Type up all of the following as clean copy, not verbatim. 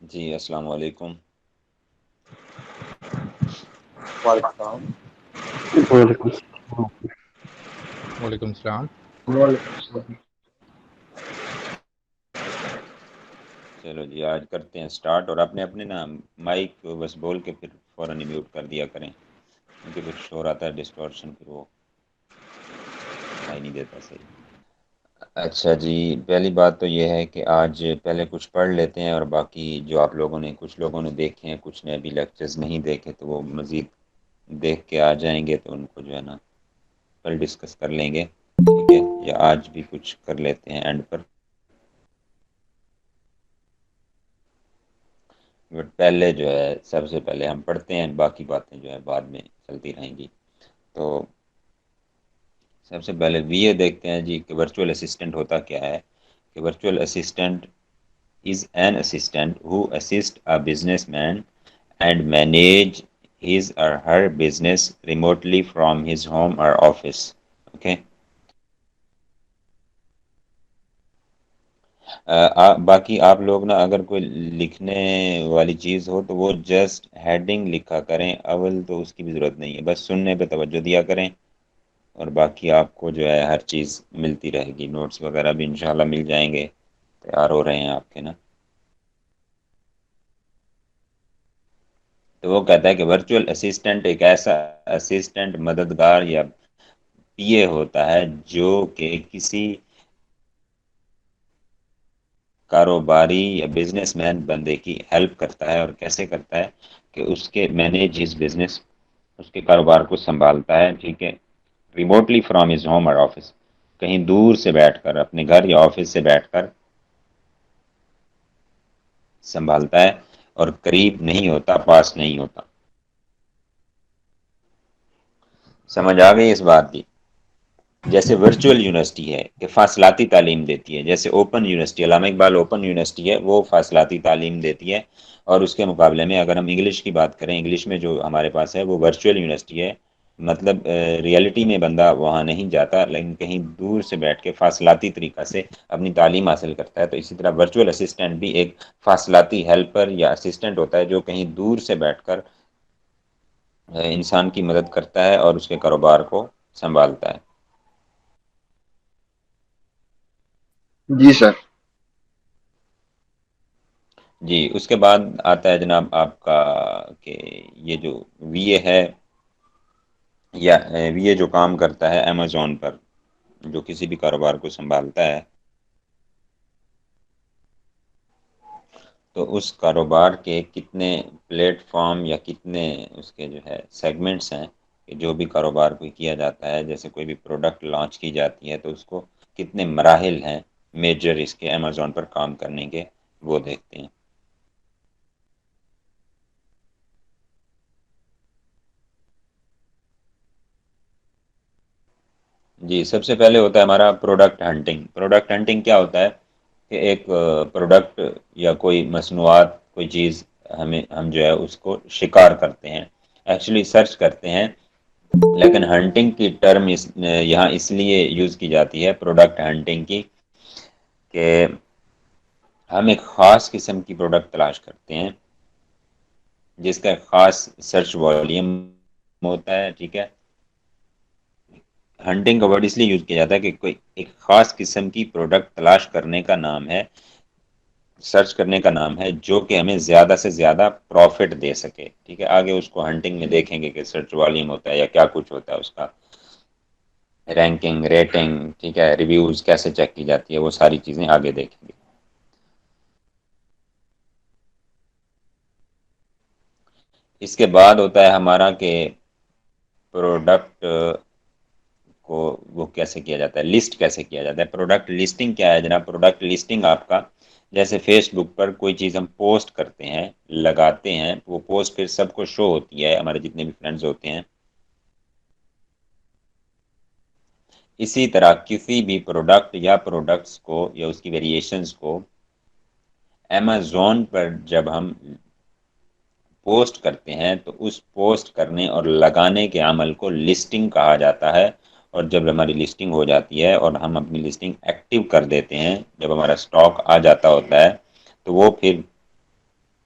जी, अस्सलाम वालेकुम। वालेकुम वालेकुम सलाम। वालेकुम सलाम। सलाम। चलो जी, आज करते हैं स्टार्ट और अपने अपने ना माइक बस बोल के फिर फ़ौरन ही म्यूट कर दिया करें, क्योंकि फिर शोर आता है, डिस्टॉर्शन, फिर वो सुनाई नहीं देता सही। अच्छा जी, पहली बात तो ये है कि आज पहले कुछ पढ़ लेते हैं और बाकी जो आप लोगों ने कुछ लोगों ने देखे हैं, कुछ ने अभी लेक्चर्स नहीं देखे, तो वो मज़ीद देख के आ जाएंगे तो उनको जो है ना कल डिस्कस कर लेंगे, ठीक है? या आज भी कुछ कर लेते हैं एंड पर। बट पहले जो है सबसे पहले हम पढ़ते हैं, बाकी बातें जो है बाद में चलती रहेंगी। तो सबसे पहले वीए देखते हैं जी कि वर्चुअल असिस्टेंट होता क्या है। कि virtual assistant is an assistant who assist a businessman and manage his or her business remotely from his home or office. Okay. बाकी आप लोग ना अगर कोई लिखने वाली चीज़ हो तो वो जस्ट हेडिंग लिखा करें, अव्वल तो उसकी भी ज़रूरत नहीं है, बस सुनने पे तवज्जो दिया करें। और बाकी आपको जो है हर चीज़ मिलती रहेगी, नोट्स वगैरह भी इंशाल्लाह मिल जाएंगे, तैयार हो रहे हैं आपके ना। तो वो कहता है कि वर्चुअल असिस्टेंट एक ऐसा असिस्टेंट, मददगार या पीए होता है जो कि किसी कारोबारी या बिजनेसमैन बंदे की हेल्प करता है। और कैसे करता है कि उसके मैनेज हिज बिजनेस, उसके कारोबार को संभालता है, ठीक है, रिमोटली फ्रॉम हिज होम और ऑफिस, कहीं दूर से बैठकर, अपने घर या ऑफिस से बैठकर संभालता है, और करीब नहीं होता, पास नहीं होता। समझ आ गई इस बात की? जैसे वर्चुअल यूनिवर्सिटी है कि फासलाती तालीम देती है, जैसे ओपन यूनिवर्सिटी, अल्लामा इकबाल ओपन यूनिवर्सिटी है, वो फासलाती तालीम देती है। और उसके मुकाबले में अगर हम इंग्लिश की बात करें, इंग्लिश में जो हमारे पास है वो वर्चुअल यूनिवर्सिटी है। मतलब रियलिटी में बंदा वहाँ नहीं जाता, लेकिन कहीं दूर से बैठ के फासलाती तरीक़ा से अपनी तालीम हासिल करता है। तो इसी तरह वर्चुअल असिस्टेंट भी एक फासलाती हेल्पर या असिस्टेंट होता है जो कहीं दूर से बैठकर इंसान की मदद करता है और उसके कारोबार को संभालता है। जी सर। जी, उसके बाद आता है जनाब आपका कि ये जो वीए है, या वीए जो काम करता है अमेज़न पर, जो किसी भी कारोबार को संभालता है, तो उस कारोबार के कितने प्लेटफॉर्म या कितने उसके जो है सेगमेंट्स हैं कि जो भी कारोबार कोई किया जाता है, जैसे कोई भी प्रोडक्ट लॉन्च की जाती है तो उसको कितने मराहिल हैं मेजर इसके अमेज़न पर काम करने के, वो देखते हैं। जी, सबसे पहले होता है हमारा प्रोडक्ट हंटिंग। प्रोडक्ट हंटिंग क्या होता है कि एक प्रोडक्ट या कोई मसनूआत, कोई चीज़, हमें हम जो है उसको शिकार करते हैं, एक्चुअली सर्च करते हैं। लेकिन हंटिंग की टर्म यहाँ इसलिए यूज़ की जाती है, प्रोडक्ट हंटिंग की, कि हम एक ख़ास किस्म की प्रोडक्ट तलाश करते हैं जिसका ख़ास सर्च वॉल्यूम होता है, ठीक है। हंटिंग का वर्ड इसलिए यूज किया जाता है कि कोई एक खास किस्म की प्रोडक्ट तलाश करने का नाम है, सर्च करने का नाम है, जो कि हमें ज्यादा से ज्यादा प्रॉफिट दे सके, ठीक है। आगे उसको हंटिंग में देखेंगे कि सर्च वॉल्यूम होता है या क्या कुछ होता है, उसका रैंकिंग, रेटिंग, ठीक है, रिव्यूज कैसे चेक की जाती है, वो सारी चीजें आगे देखेंगे। इसके बाद होता है हमारा कि प्रोडक्ट को वो कैसे किया जाता है, लिस्ट कैसे किया जाता है। प्रोडक्ट लिस्टिंग क्या है जनाब? प्रोडक्ट लिस्टिंग आपका, जैसे फेसबुक पर कोई चीज़ हम पोस्ट करते हैं, लगाते हैं, वो पोस्ट फिर सबको शो होती है, हमारे जितने भी फ्रेंड्स होते हैं। इसी तरह किसी भी प्रोडक्ट या प्रोडक्ट्स को या उसकी वेरिएशंस को अमेज़न पर जब हम पोस्ट करते हैं तो उस पोस्ट करने और लगाने के अमल को लिस्टिंग कहा जाता है। और जब हमारी लिस्टिंग हो जाती है और हम अपनी लिस्टिंग एक्टिव कर देते हैं, जब हमारा स्टॉक आ जाता होता है, तो वो फिर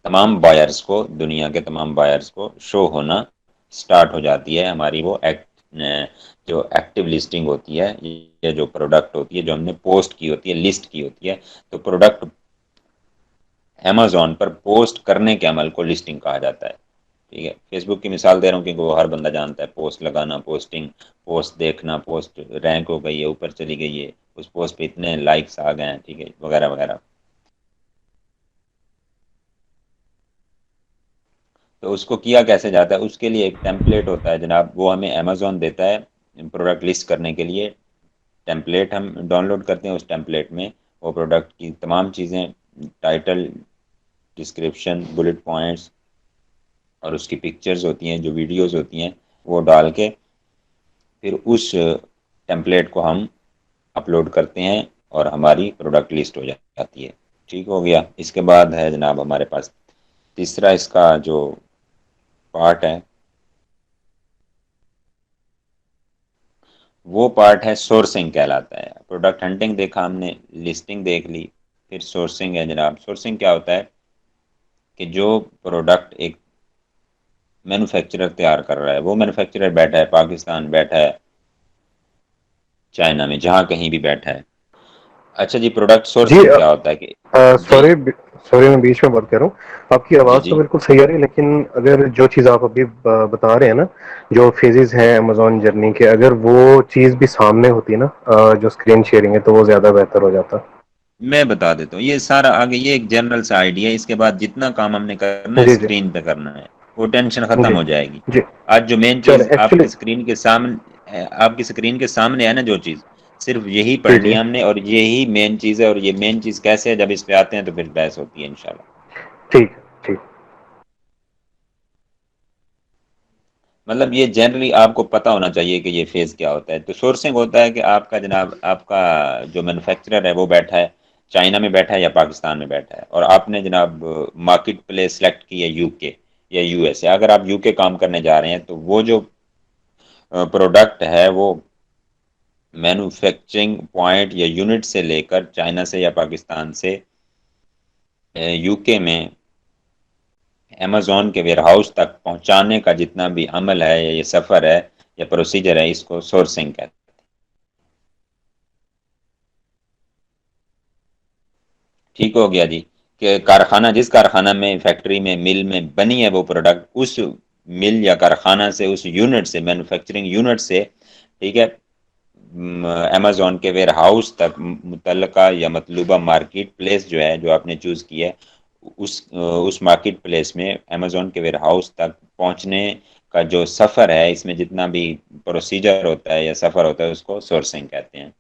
तमाम बायर्स को, दुनिया के तमाम बायर्स को शो होना स्टार्ट हो जाती है हमारी वो जो एक्टिव लिस्टिंग होती है, या जो प्रोडक्ट होती है जो हमने पोस्ट की होती है, लिस्ट की होती है। तो प्रोडक्ट अमेजोन पर पोस्ट करने के अमल को लिस्टिंग कहा जाता है। ठीक है, फेसबुक की मिसाल दे रहा हूँ क्योंकि वो हर बंदा जानता है, पोस्ट लगाना, पोस्टिंग, पोस्ट देखना, पोस्ट रैंक हो गई है, ऊपर चली गई है, उस पोस्ट पे इतने लाइक्स आ गए हैं, ठीक है, वगैरह वगैरह। तो उसको किया कैसे जाता है, उसके लिए एक टेम्पलेट होता है जनाब, वो हमें अमेजोन देता है प्रोडक्ट लिस्ट करने के लिए। टेम्पलेट हम डाउनलोड करते हैं, उस टेम्पलेट में वो प्रोडक्ट की तमाम चीज़ें, टाइटल, डिस्क्रिप्शन, बुलेट पॉइंट्स और उसकी पिक्चर्स होती हैं, जो वीडियोस होती हैं, वो डाल के फिर उस टेम्पलेट को हम अपलोड करते हैं और हमारी प्रोडक्ट लिस्ट हो जाती है। ठीक हो गया। इसके बाद है जनाब हमारे पास तीसरा इसका जो पार्ट है, वो पार्ट है सोर्सिंग कहलाता है। प्रोडक्ट हंटिंग देखा हमने, लिस्टिंग देख ली, फिर सोर्सिंग है जनाब। सोर्सिंग क्या होता है कि जो प्रोडक्ट एक मैन्युफैक्चरर तैयार कर रहा है, वो मैन्युफैक्चरर बैठा है पाकिस्तान, बैठा है चाइना में, जहाँ कहीं भी बैठा है। अच्छा जी, प्रोडक्ट जी सोर्सिंग क्या होता है कि जी सॉरी सॉरी, मैं बीच में बात कर रहा हूँ। आपकी जी आवाज़ तो जी बिल्कुल सही आ रही है, लेकिन अगर जो चीज़ आप अभी बता रहे हैं ना, जो फेजेस हैं अमेजोन जर्नी के, अगर वो चीज़ भी सामने होती ना, जो स्क्रीन शेयरिंग है, तो वो ज़्यादा बेहतर हो जाता। मैं बता देता हूँ, ये सारा आगे ये एक जनरल सा आइडिया है। इसके बाद जितना काम हमने करना है जी जी स्क्रीन पे करना है, वो टेंशन खत्म जी हो जाएगी। जी। आज जो मेन चल चीज एक्चुअली, आपकी स्क्रीन के सामने है ना, जो चीज सिर्फ यही जी पढ़नी जी, है हमने, और यही मेन चीज है। और ये मेन चीज कैसे है, जब इस पे आते हैं तो फिर बहस होती है इंशाल्लाह। ठीक ठीक। मतलब ये जनरली आपको पता होना चाहिए कि ये फेज क्या होता है। तो सोर्सिंग होता है कि आपका जनाब, आपका जो मैन्युफैक्चरर है वो बैठा है चाइना में, बैठा है या पाकिस्तान में बैठा है, और आपने जनाब मार्केट प्लेस सेलेक्ट की है यूके या यूएसए। अगर आप यूके काम करने जा रहे हैं तो वो जो प्रोडक्ट है वो मैन्युफैक्चरिंग पॉइंट या यूनिट से लेकर चाइना से या पाकिस्तान से यूके में अमेजोन के वेयरहाउस तक पहुंचाने का जितना भी अमल है, या ये सफ़र है या प्रोसीजर है, इसको सोर्सिंग कहते हैं। ठीक हो गया जी। कि कारखाना, जिस कारखाना में, फैक्ट्री में, मिल में बनी है वो प्रोडक्ट, उस मिल या कारखाना से, उस यूनिट से, मैन्युफैक्चरिंग यूनिट से, ठीक है, अमेजोन के वेयर हाउस तक मुतलका या मतलूबा मार्केट प्लेस जो है, जो आपने चूज़ की है, उस मार्केट प्लेस में अमेजोन के वेयर हाउस तक पहुंचने का जो सफ़र है, इसमें जितना भी प्रोसीजर होता है या सफ़र होता है, उसको सोर्सिंग कहते हैं।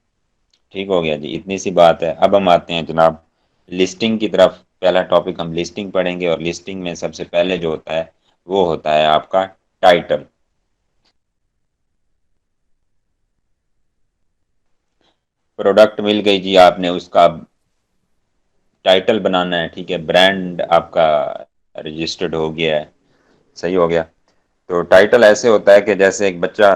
ठीक हो गया जी, इतनी सी बात है। अब हम आते हैं जनाब लिस्टिंग की तरफ। पहला टॉपिक हम लिस्टिंग पढ़ेंगे, और लिस्टिंग में सबसे पहले जो होता है वो होता है आपका टाइटल। प्रोडक्ट मिल गई जी, आपने उसका टाइटल बनाना है, ठीक है, ब्रांड आपका रजिस्टर्ड हो गया है, सही हो गया। तो टाइटल ऐसे होता है कि जैसे एक बच्चा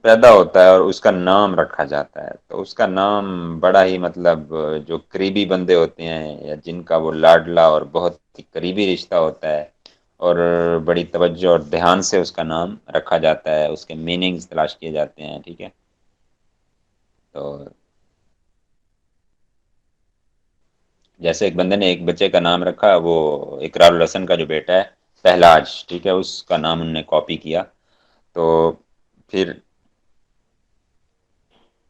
पैदा होता है और उसका नाम रखा जाता है, तो उसका नाम बड़ा ही मतलब, जो करीबी बंदे होते हैं या जिनका वो लाडला और बहुत ही करीबी रिश्ता होता है, और बड़ी तवज्जो और ध्यान से उसका नाम रखा जाता है, उसके मीनिंग्स तलाश किए जाते हैं, ठीक है। तो जैसे एक बंदे ने एक बच्चे का नाम रखा, वो इकरारुल हसन का जो बेटा है पहलाज, ठीक है, उसका नाम उनने कॉपी किया। तो फिर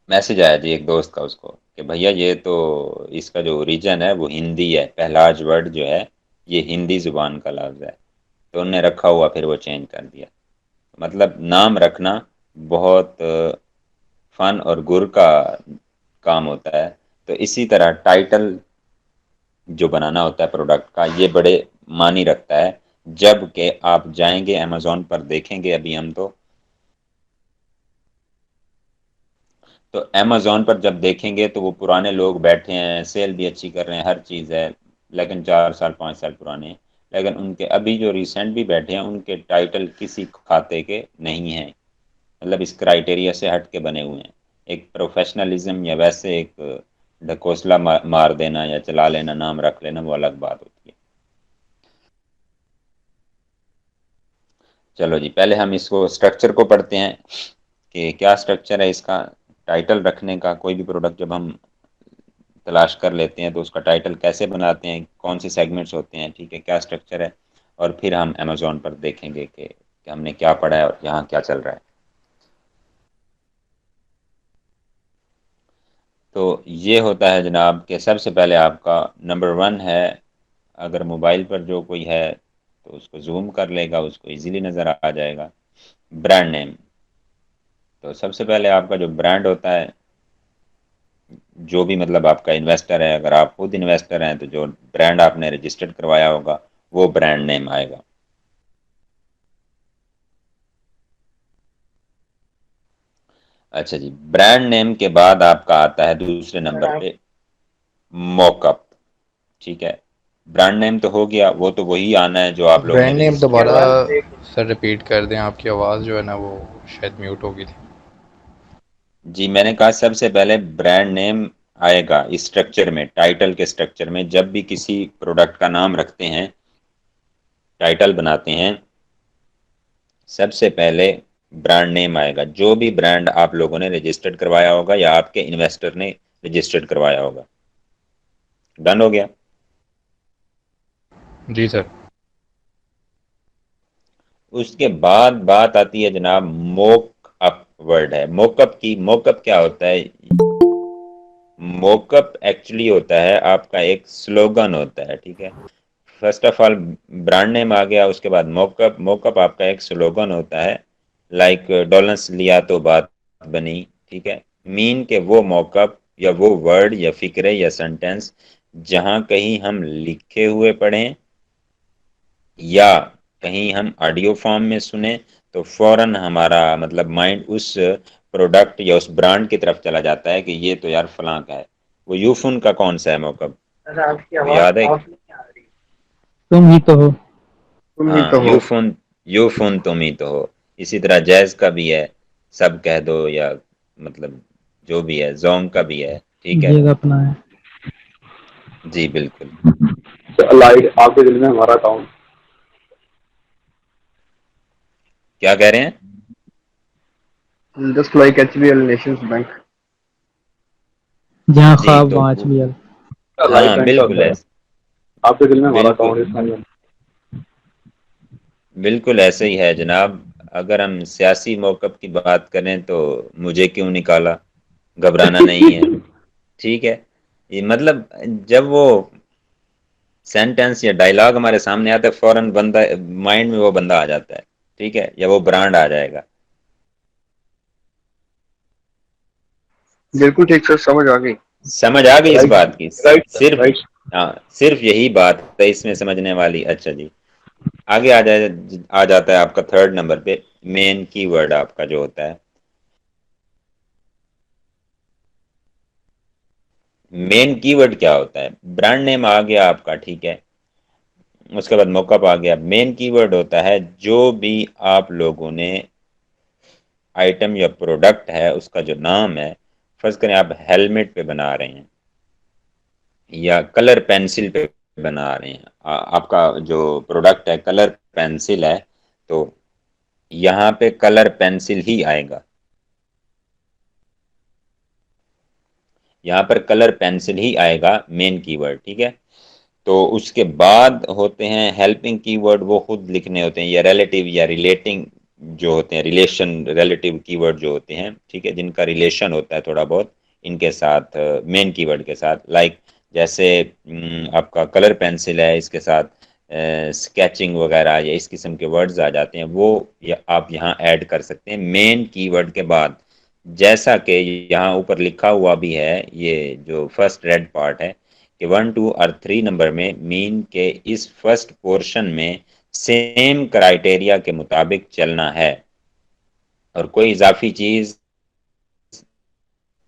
मैसेज आया जी एक दोस्त का उसको, कि भैया ये तो इसका जो ओरिजिन है वो हिंदी है, पहलाज वर्ड जो है ये हिंदी जुबान का लफ्ज़ है। तो उनने रखा हुआ फिर वो चेंज कर दिया। मतलब नाम रखना बहुत फन और गुर का काम होता है। तो इसी तरह टाइटल जो बनाना होता है प्रोडक्ट का, ये बड़े मानी रखता है। जब कि आप जाएंगे अमेजोन पर, देखेंगे अभी हम तो अमेजोन पर जब देखेंगे तो वो पुराने लोग बैठे हैं, सेल भी अच्छी कर रहे हैं, हर चीज़ है, लेकिन 4 साल 5 साल पुराने हैं। लेकिन उनके अभी जो रिसेंट भी बैठे हैं, उनके टाइटल किसी खाते के नहीं हैं। मतलब इस क्राइटेरिया से हट के बने हुए हैं। एक प्रोफेशनलिज्म या वैसे एक ढकोसला मार देना या चला लेना, नाम रख लेना, वो अलग बात होती है। चलो जी, पहले हम इसको स्ट्रक्चर को पढ़ते हैं कि क्या स्ट्रक्चर है इसका। टाइटल रखने का, कोई भी प्रोडक्ट जब हम तलाश कर लेते हैं तो उसका टाइटल कैसे बनाते हैं, कौन से सेगमेंट्स होते हैं, ठीक है, क्या स्ट्रक्चर है। और फिर हम अमेजोन पर देखेंगे कि हमने क्या पढ़ा है और यहाँ क्या चल रहा है। तो ये होता है जनाब कि सबसे पहले आपका नंबर 1 है। अगर मोबाइल पर जो कोई है तो उसको जूम कर लेगा, उसको इजीली नज़र आ जाएगा। Brand name. तो सबसे पहले आपका जो ब्रांड होता है, जो भी मतलब आपका इन्वेस्टर है, अगर आप खुद इन्वेस्टर हैं तो जो ब्रांड आपने रजिस्टर्ड करवाया होगा वो ब्रांड नेम आएगा। अच्छा जी, ब्रांड नेम के बाद आपका आता है दूसरे नंबर पे मॉकअप। ठीक है, ब्रांड नेम तो हो गया, वो तो वही आना है जो आप लोगों ने ब्रांड नेम रजिस्टर दोबारा करवाया। सर रिपीट कर दें, आपकी आवाज़ जो है ना वो शायद म्यूट हो गई थी। जी, मैंने कहा सबसे पहले ब्रांड नेम आएगा इस स्ट्रक्चर में, टाइटल के स्ट्रक्चर में। जब भी किसी प्रोडक्ट का नाम रखते हैं, टाइटल बनाते हैं, सबसे पहले ब्रांड नेम आएगा, जो भी ब्रांड आप लोगों ने रजिस्टर्ड करवाया होगा या आपके इन्वेस्टर ने रजिस्टर्ड करवाया होगा। डन हो गया। जी सर। उसके बाद बात आती है जनाब मोक अप। वर्ड है मोकअप की। मोकअप क्या होता है? मोकअप एक्चुअली होता है आपका एक स्लोगन होता है, ठीक है। First of all brand name आ गया, उसके बाद मोकअप। मोकअप आपका एक स्लोगन होता है, लाइक डॉलर्स लिया तो बात बनी, ठीक है। मीन के वो मोकअप या वो वर्ड या फिक्रे या सेंटेंस जहां कहीं हम लिखे हुए पढ़ें या कहीं हम ऑडियो फॉर्म में सुने तो फौरन हमारा मतलब माइंड उस प्रोडक्ट या उस ब्रांड की तरफ चला जाता है कि ये तो यार फलां का है। वो यूफोन का कौन सा है मौकब, याद है? तुम ही तो हो। तुम ही हाँ, तो हो। यूफोन तुम ही तो हो। इसी तरह जैज का भी है, सब कह दो, या मतलब जो भी है, जोंग का भी है, ठीक है। ये अपना है। जी बिल्कुल। लाइट आपके दिल में हमारा अकाउंट। क्या कह रहे हैं? Just like HBL Nations bank. जहाँ जी ख्वाब तो वहाँ HBL। लाइट हाँ बैंक का बिल्कुल होता है। ऐसे। आपके दिल में हमारा बिल्कुल अकाउंट है इसमें। बिल्कुल ऐसे ही है जनाब। अगर हम सियासी मौक़िफ़ की बात करें तो मुझे क्यों निकाला, घबराना नहीं है, ठीक है। ये मतलब जब वो सेंटेंस या डायलॉग हमारे सामने आता है फौरन बंदा माइंड में वो बंदा आ जाता है, ठीक है, या वो ब्रांड आ जाएगा। बिल्कुल ठीक सर, समझ आ गई। समझ आ गई इस राइट बात की? राइट सिर्फ, राइट। हाँ, सिर्फ यही बात है इसमें समझने वाली। अच्छा जी, आगे आ जाता है आपका थर्ड नंबर पे मेन कीवर्ड आपका जो होता है। मेन कीवर्ड क्या होता है? ब्रांड नेम आ गया आपका, ठीक है। उसके बाद मॉकअप आ गया। मेन कीवर्ड होता है जो भी आप लोगों ने आइटम या प्रोडक्ट है उसका जो नाम है, फर्ज करें आप हेलमेट पे बना रहे हैं या कलर पेंसिल पे बना रहे हैं, आपका जो प्रोडक्ट है कलर पेंसिल है, तो यहाँ पे कलर पेंसिल ही आएगा। यहाँ पर कलर पेंसिल ही आएगा मेन कीवर्ड, ठीक है। तो उसके बाद होते हैं हेल्पिंग कीवर्ड, वो खुद लिखने होते हैं, या रिलेटिव या रिलेटिंग जो होते हैं, रिलेशन रिलेटिव कीवर्ड जो होते हैं, ठीक है, जिनका रिलेशन होता है थोड़ा बहुत इनके साथ, मेन कीवर्ड के साथ। लाइक जैसे आपका कलर पेंसिल है, इसके साथ स्केचिंग वगैरह या इस किस्म के वर्ड्स आ जाते हैं, वो आप यहाँ ऐड कर सकते हैं मेन कीवर्ड के बाद। जैसा कि यहाँ ऊपर लिखा हुआ भी है, ये जो फर्स्ट रेड पार्ट है कि 1 2 और 3 नंबर में मीन के इस फर्स्ट पोर्शन में सेम क्राइटेरिया के मुताबिक चलना है और कोई इजाफी चीज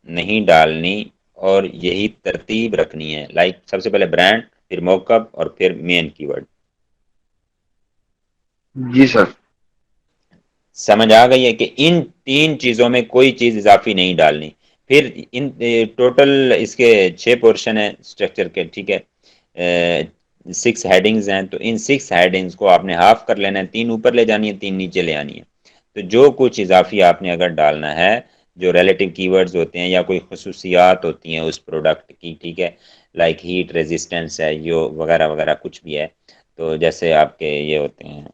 नहीं डालनी, और यही तरतीब रखनी है। लाइक सबसे पहले ब्रांड, फिर मॉकअप और फिर मेन कीवर्ड। जी सर। समझ आ गई है कि इन 3 चीजों में कोई चीज इजाफी नहीं डालनी। फिर इन टोटल इसके 6 पोर्शन है स्ट्रक्चर के, ठीक है। 6 हेडिंग्स हैं, तो इन 6 हेडिंग्स को आपने हाफ कर लेना है, 3 ऊपर ले जानी है, 3 नीचे ले आनी है। तो जो कुछ इजाफी आपने अगर डालना है, जो रिलेटिव कीवर्ड्स होते हैं या कोई खसूसियात होती हैं उस प्रोडक्ट की, ठीक है, लाइक हीट रेजिस्टेंस है, यो वगैरह वगैरह कुछ भी है, तो जैसे आपके ये होते हैं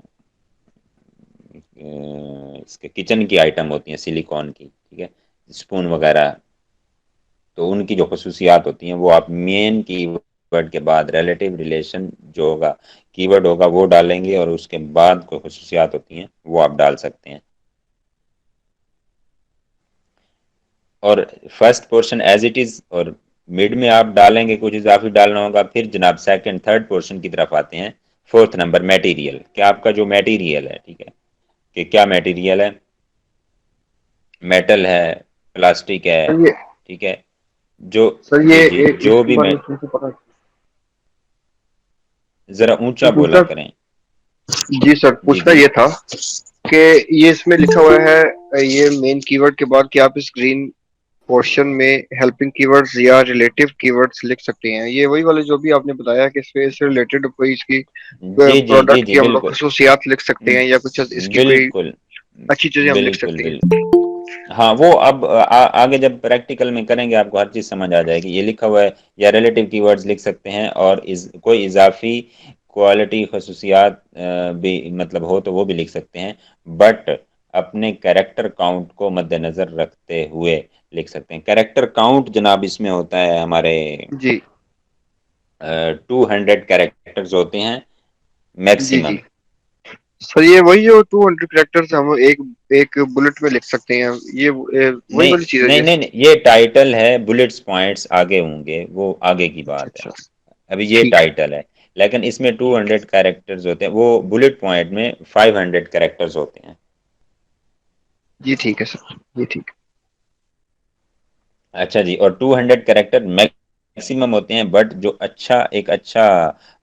इसके किचन की आइटम होती हैं सिलिकॉन की, ठीक है, स्पून वगैरह, तो उनकी जो खसूसियात होती हैं वो आप मेन कीवर्ड के बाद रिलेटिव रिलेशन जो होगा कीवर्ड होगा वो डालेंगे, और उसके बाद कोई खसूसियात होती हैं वो आप डाल सकते हैं। और first portion as it is, और मिड में आप डालेंगे कुछ इजाफी डालना होगा, फिर जनाब सेकंड थर्ड पोर्शन की तरफ आते हैं। फोर्थ नंबर मटेरियल, क्या आपका जो मटेरियल है, ठीक है, कि क्या मटेरियल है, मेटल है, प्लास्टिक है, सर ये ठीक है, जो सर ये जी जी जो एक भी बार मैं मुझे पता। जरा ऊंचा ये बोला पूछना, करें। जी सर जी पूछना जी ये था कि ये इसमें लिखा हुआ है, ये मेन कीवर्ड के बाद कि आप इस ग्रीन पोर्शन में हेल्पिंग कीवर्ड्स या रिलेटिव कीवर्ड्स लिख सकते हैं। ये वही वाले जो भी आपने बताया कि इससे इससे रिलेटेड कोई इसकी जी जी जी प्रोडक्ट जी की हम बिल्कुल खसूसियात लिख सकते हैं या कुछ इसकी कोई बिल्कुल अच्छी चीजें हम लिख बिल्कुल सकते हैं। बिल्कुल। हाँ, वो अब आगे जब प्रैक्टिकल में करेंगे आपको हर चीज़ समझ आ जाएगी। ये लिखा हुआ है, या रिलेटिव कीवर्ड्स लिख सकते हैं, और कोई इजाफी क्वालिटी खसूसियात भी मतलब हो तो वो भी लिख सकते हैं, बट अपने कैरेक्टर काउंट को मद्देनज़र रखते हुए लिख सकते हैं। कैरेक्टर काउंट जनाब इसमें होता है हमारे जी 200 कैरेक्टर्स होते हैं जी जी। मैक्सिमम। सर ये वही जो 200 कैरेक्टर्स हम एक एक बुलेट में लिख सकते हैं, ये वही नहीं वाली चीज है नहीं नहीं जैसे। नहीं, ये टाइटल है, बुलेट्स पॉइंट्स आगे होंगे, वो आगे की अच्छा बात है। अच्छा। अभी ये ठीक है। टाइटल है, लेकिन इसमें 200 कैरेक्टर्स होते हैं, वो बुलेट पॉइंट में 500 कैरेक्टर्स होते हैं। जी ठीक है सर, ये ठीक अच्छा जी, और 200 कैरेक्टर मैक्सिमम होते हैं, बट जो अच्छा एक अच्छा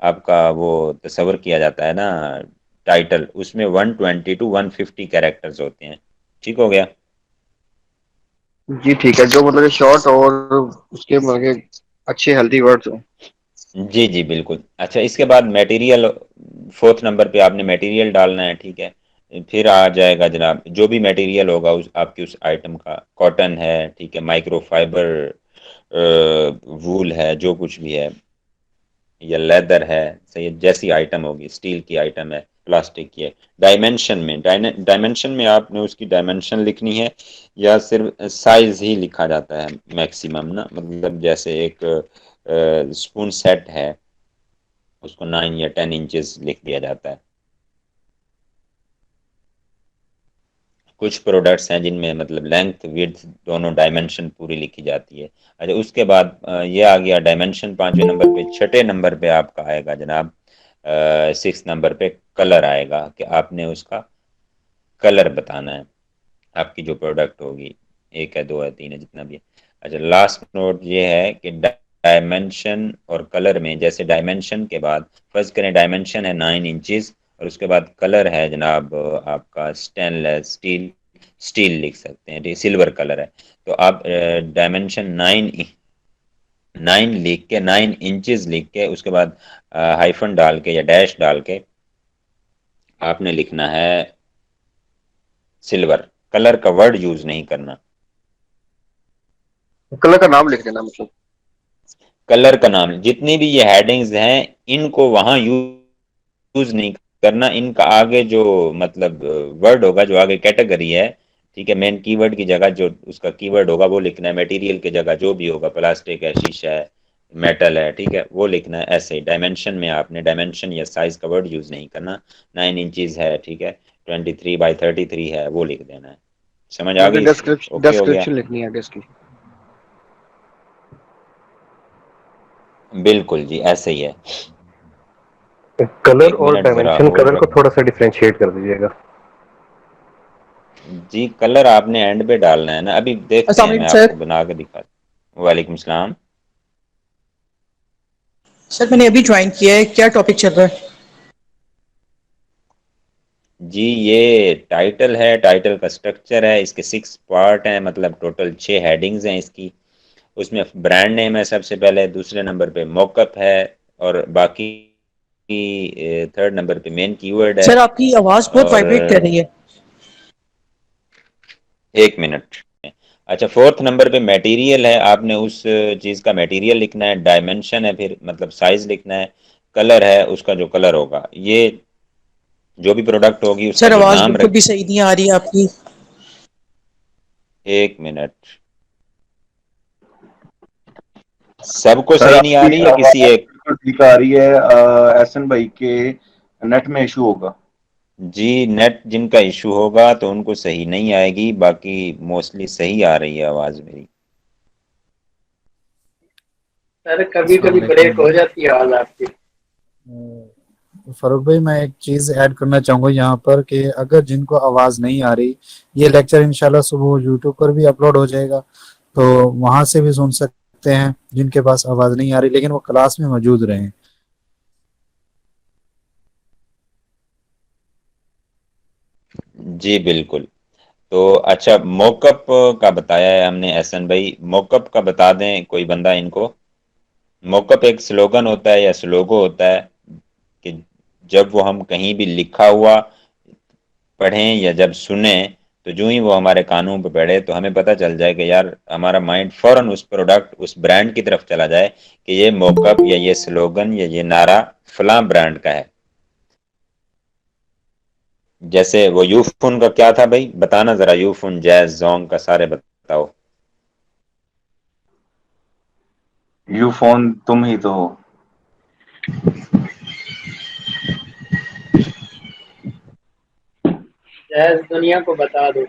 आपका वो तस्वर किया जाता है ना टाइटल, उसमें 120 to 150 कैरेक्टर्स होते हैं। ठीक हो गया। है। जी ठीक है, जो मतलब शॉर्ट और उसके मतलब के अच्छे हेल्दी वर्ड्स हो। जी जी बिल्कुल। अच्छा, इसके बाद मटेरियल, फोर्थ नंबर पे आपने मटेरियल डालना है, ठीक है। फिर आ जाएगा जनाब जो भी मटेरियल होगा उस आपकी उस आइटम का, कॉटन है, ठीक है, माइक्रोफाइबर वूल है, जो कुछ भी है, या लेदर है, सही है, जैसी आइटम होगी, स्टील की आइटम है, प्लास्टिक की है। डायमेंशन में आपने उसकी डायमेंशन लिखनी है, या सिर्फ साइज ही लिखा जाता है मैक्सिमम ना, मतलब जैसे एक स्पून सेट है, उसको 9 या 10 इंचेस लिख दिया जाता है। कुछ प्रोडक्ट्स हैं जिनमें मतलब लेंथ विड्थ दोनों डायमेंशन पूरी लिखी जाती है। अच्छा, उसके बाद ये आ गया डायमेंशन 5वें नंबर पे। छठे नंबर पे आपका आएगा जनाब, 6 नंबर पे कलर आएगा, कि आपने उसका कलर बताना है, आपकी जो प्रोडक्ट होगी, एक है, दो है, तीन है, जितना भी है। अच्छा, लास्ट नोट ये है कि डायमेंशन और कलर में, जैसे डायमेंशन के बाद फर्स्ट करें, डायमेंशन है 9 इंचेस, और उसके बाद कलर है जनाब आपका स्टेनलेस स्टील, स्टील लिख सकते हैं, सिल्वर कलर है। तो आप डायमेंशन 9 लिख के, 9 इंचेस लिख के, उसके बाद हाइफन डाल के या डैश डाल के आपने लिखना है सिल्वर। कलर का वर्ड यूज नहीं करना। है, कलर का नाम लिख देना मतलब। कलर का नाम, जितनी भी ये हेडिंग्स हैं इनको वहां यूज नहीं करना, इनका आगे जो मतलब वर्ड होगा, जो आगे कैटेगरी है, ठीक है, मेन कीवर्ड की जगह जो उसका कीवर्ड होगा वो लिखना है, मटेरियल की जगह जो भी होगा, प्लास्टिक है, शीशा है, मेटल है, ठीक है, वो लिखना है। ऐसे ही डायमेंशन में आपने डायमेंशन या साइज का वर्ड यूज नहीं करना। 9 इंचेस है, ठीक है, 23 by 33 है, वो लिख देना है। समझ आ मतलब गई? डिस्क्रिप्शन ओके हो गया। डिस्क्रिप्शन लिखनी है आगे इसकी। बिल्कुल जी, ऐसे ही है। कलर एक और मिनट जरा डायमेंशन, होल्ड कलर को रख। थोड़ा सा डिफरेंशिएट कर दीजिएगा। जी, कलर आपने एंड पे डालना है ना, अभी देखते अस्सलाम हैं, मैं वालेकुम आपको सर। बना के दिखा। वालेकुम सलाम। सर मैंने अभी ज्वाइन किया है, क्या टॉपिक चल रहा है? जी, ये टाइटल है, टाइटल का स्ट्रक्चर है, इसके 6 पार्ट हैं, मतलब टोटल 6 हेडिंग्स हैं इसकी। उसमें ब्रांड नेम है सबसे पहले, दूसरे नंबर पे मॉकअप है, और बाकी थर्ड नंबर पे मेन कीवर्ड है। सर आपकी आवाज बहुत और वाइब्रेट कर रही है। एक मिनट। अच्छा, फोर्थ नंबर पे मटेरियल है, आपने उस चीज़ का मटेरियल लिखना है, डायमेंशन है, फिर मतलब साइज लिखना है, कलर है उसका जो कलर होगा, ये जो भी प्रोडक्ट होगी उसका सर जो आवाज नाम बिल्कुल रख। भी सही नहीं आ रही है आपकी। एक मिनट, सबको सर सही नहीं आ आपकी रही या आवाज किसी एक? बिल्कुल ठीक आ रही है। एहसन भाई के नेट में इशू होगा। जी, नेट जिनका इशू होगा तो उनको सही नहीं आएगी, बाकी मोस्टली सही आ रही है आवाज़ मेरी। सर कभी कभी ब्रेक हो जाती है आवाज आपकी। फारूक भाई, मैं एक चीज ऐड करना चाहूंगा यहाँ पर कि अगर जिनको आवाज नहीं आ रही, ये लेक्चर इंशाल्लाह सुबह यूट्यूब पर भी अपलोड हो जाएगा, तो वहां से भी सुन सकते हैं जिनके पास आवाज नहीं आ रही लेकिन वो क्लास में मौजूद रहे। जी बिल्कुल। तो अच्छा, मोकअप का बताया है हमने एहसन भाई, मोकअप का बता दें कोई बंदा इनको। मोकअप एक स्लोगन होता है या स्लोगो होता है कि जब वो हम कहीं भी लिखा हुआ पढ़ें या जब सुने, तो जो ही वो हमारे कानों पे पड़े तो हमें पता चल जाए कि यार, हमारा माइंड फौरन उस प्रोडक्ट उस ब्रांड की तरफ चला जाए कि ये मोकअप या ये स्लोगन या ये नारा फलां ब्रांड का है। जैसे वो यूफोन का क्या था भाई, बताना जरा, यूफोन, जैज, जोंग का सारे बताओ। यू फोन तुम ही तो हो। जैस दुनिया को बता दो।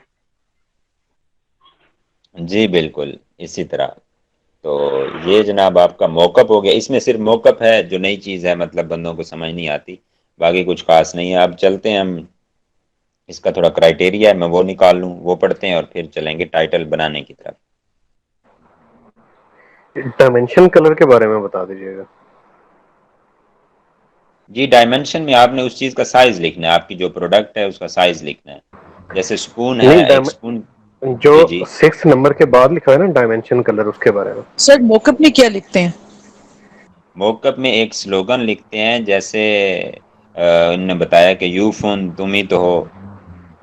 जी बिल्कुल, इसी तरह। तो ये जनाब आपका मोकअप हो गया। इसमें सिर्फ मोकअप है जो नई चीज़ है, मतलब बंदों को समझ नहीं आती, बाकी कुछ खास नहीं है। अब चलते हैं हम, इसका थोड़ा क्राइटेरिया है, मैं वो निकाल लूँ, वो पढ़ते हैं और फिर चलेंगे टाइटल बनाने की तरफ। डायमेंशन कलर के बारे में बता दीजिएगा। जी, डायमेंशन में आपने उस चीज़ का साइज लिखना है, आपकी जो प्रोडक्ट है उसका साइज लिखना है। जैसे स्पून है, एक नहीं, स्पून। जो जी जी। 6 नंबर के बाद लिखा है ना डायमेंशन कलर, उसके बारे में। सर मोकअप में क्या लिखते हैं? मोकअप में एक स्लोगन लिखते हैं, जैसे इनने बताया कि यू फोन तुम ही तो हो,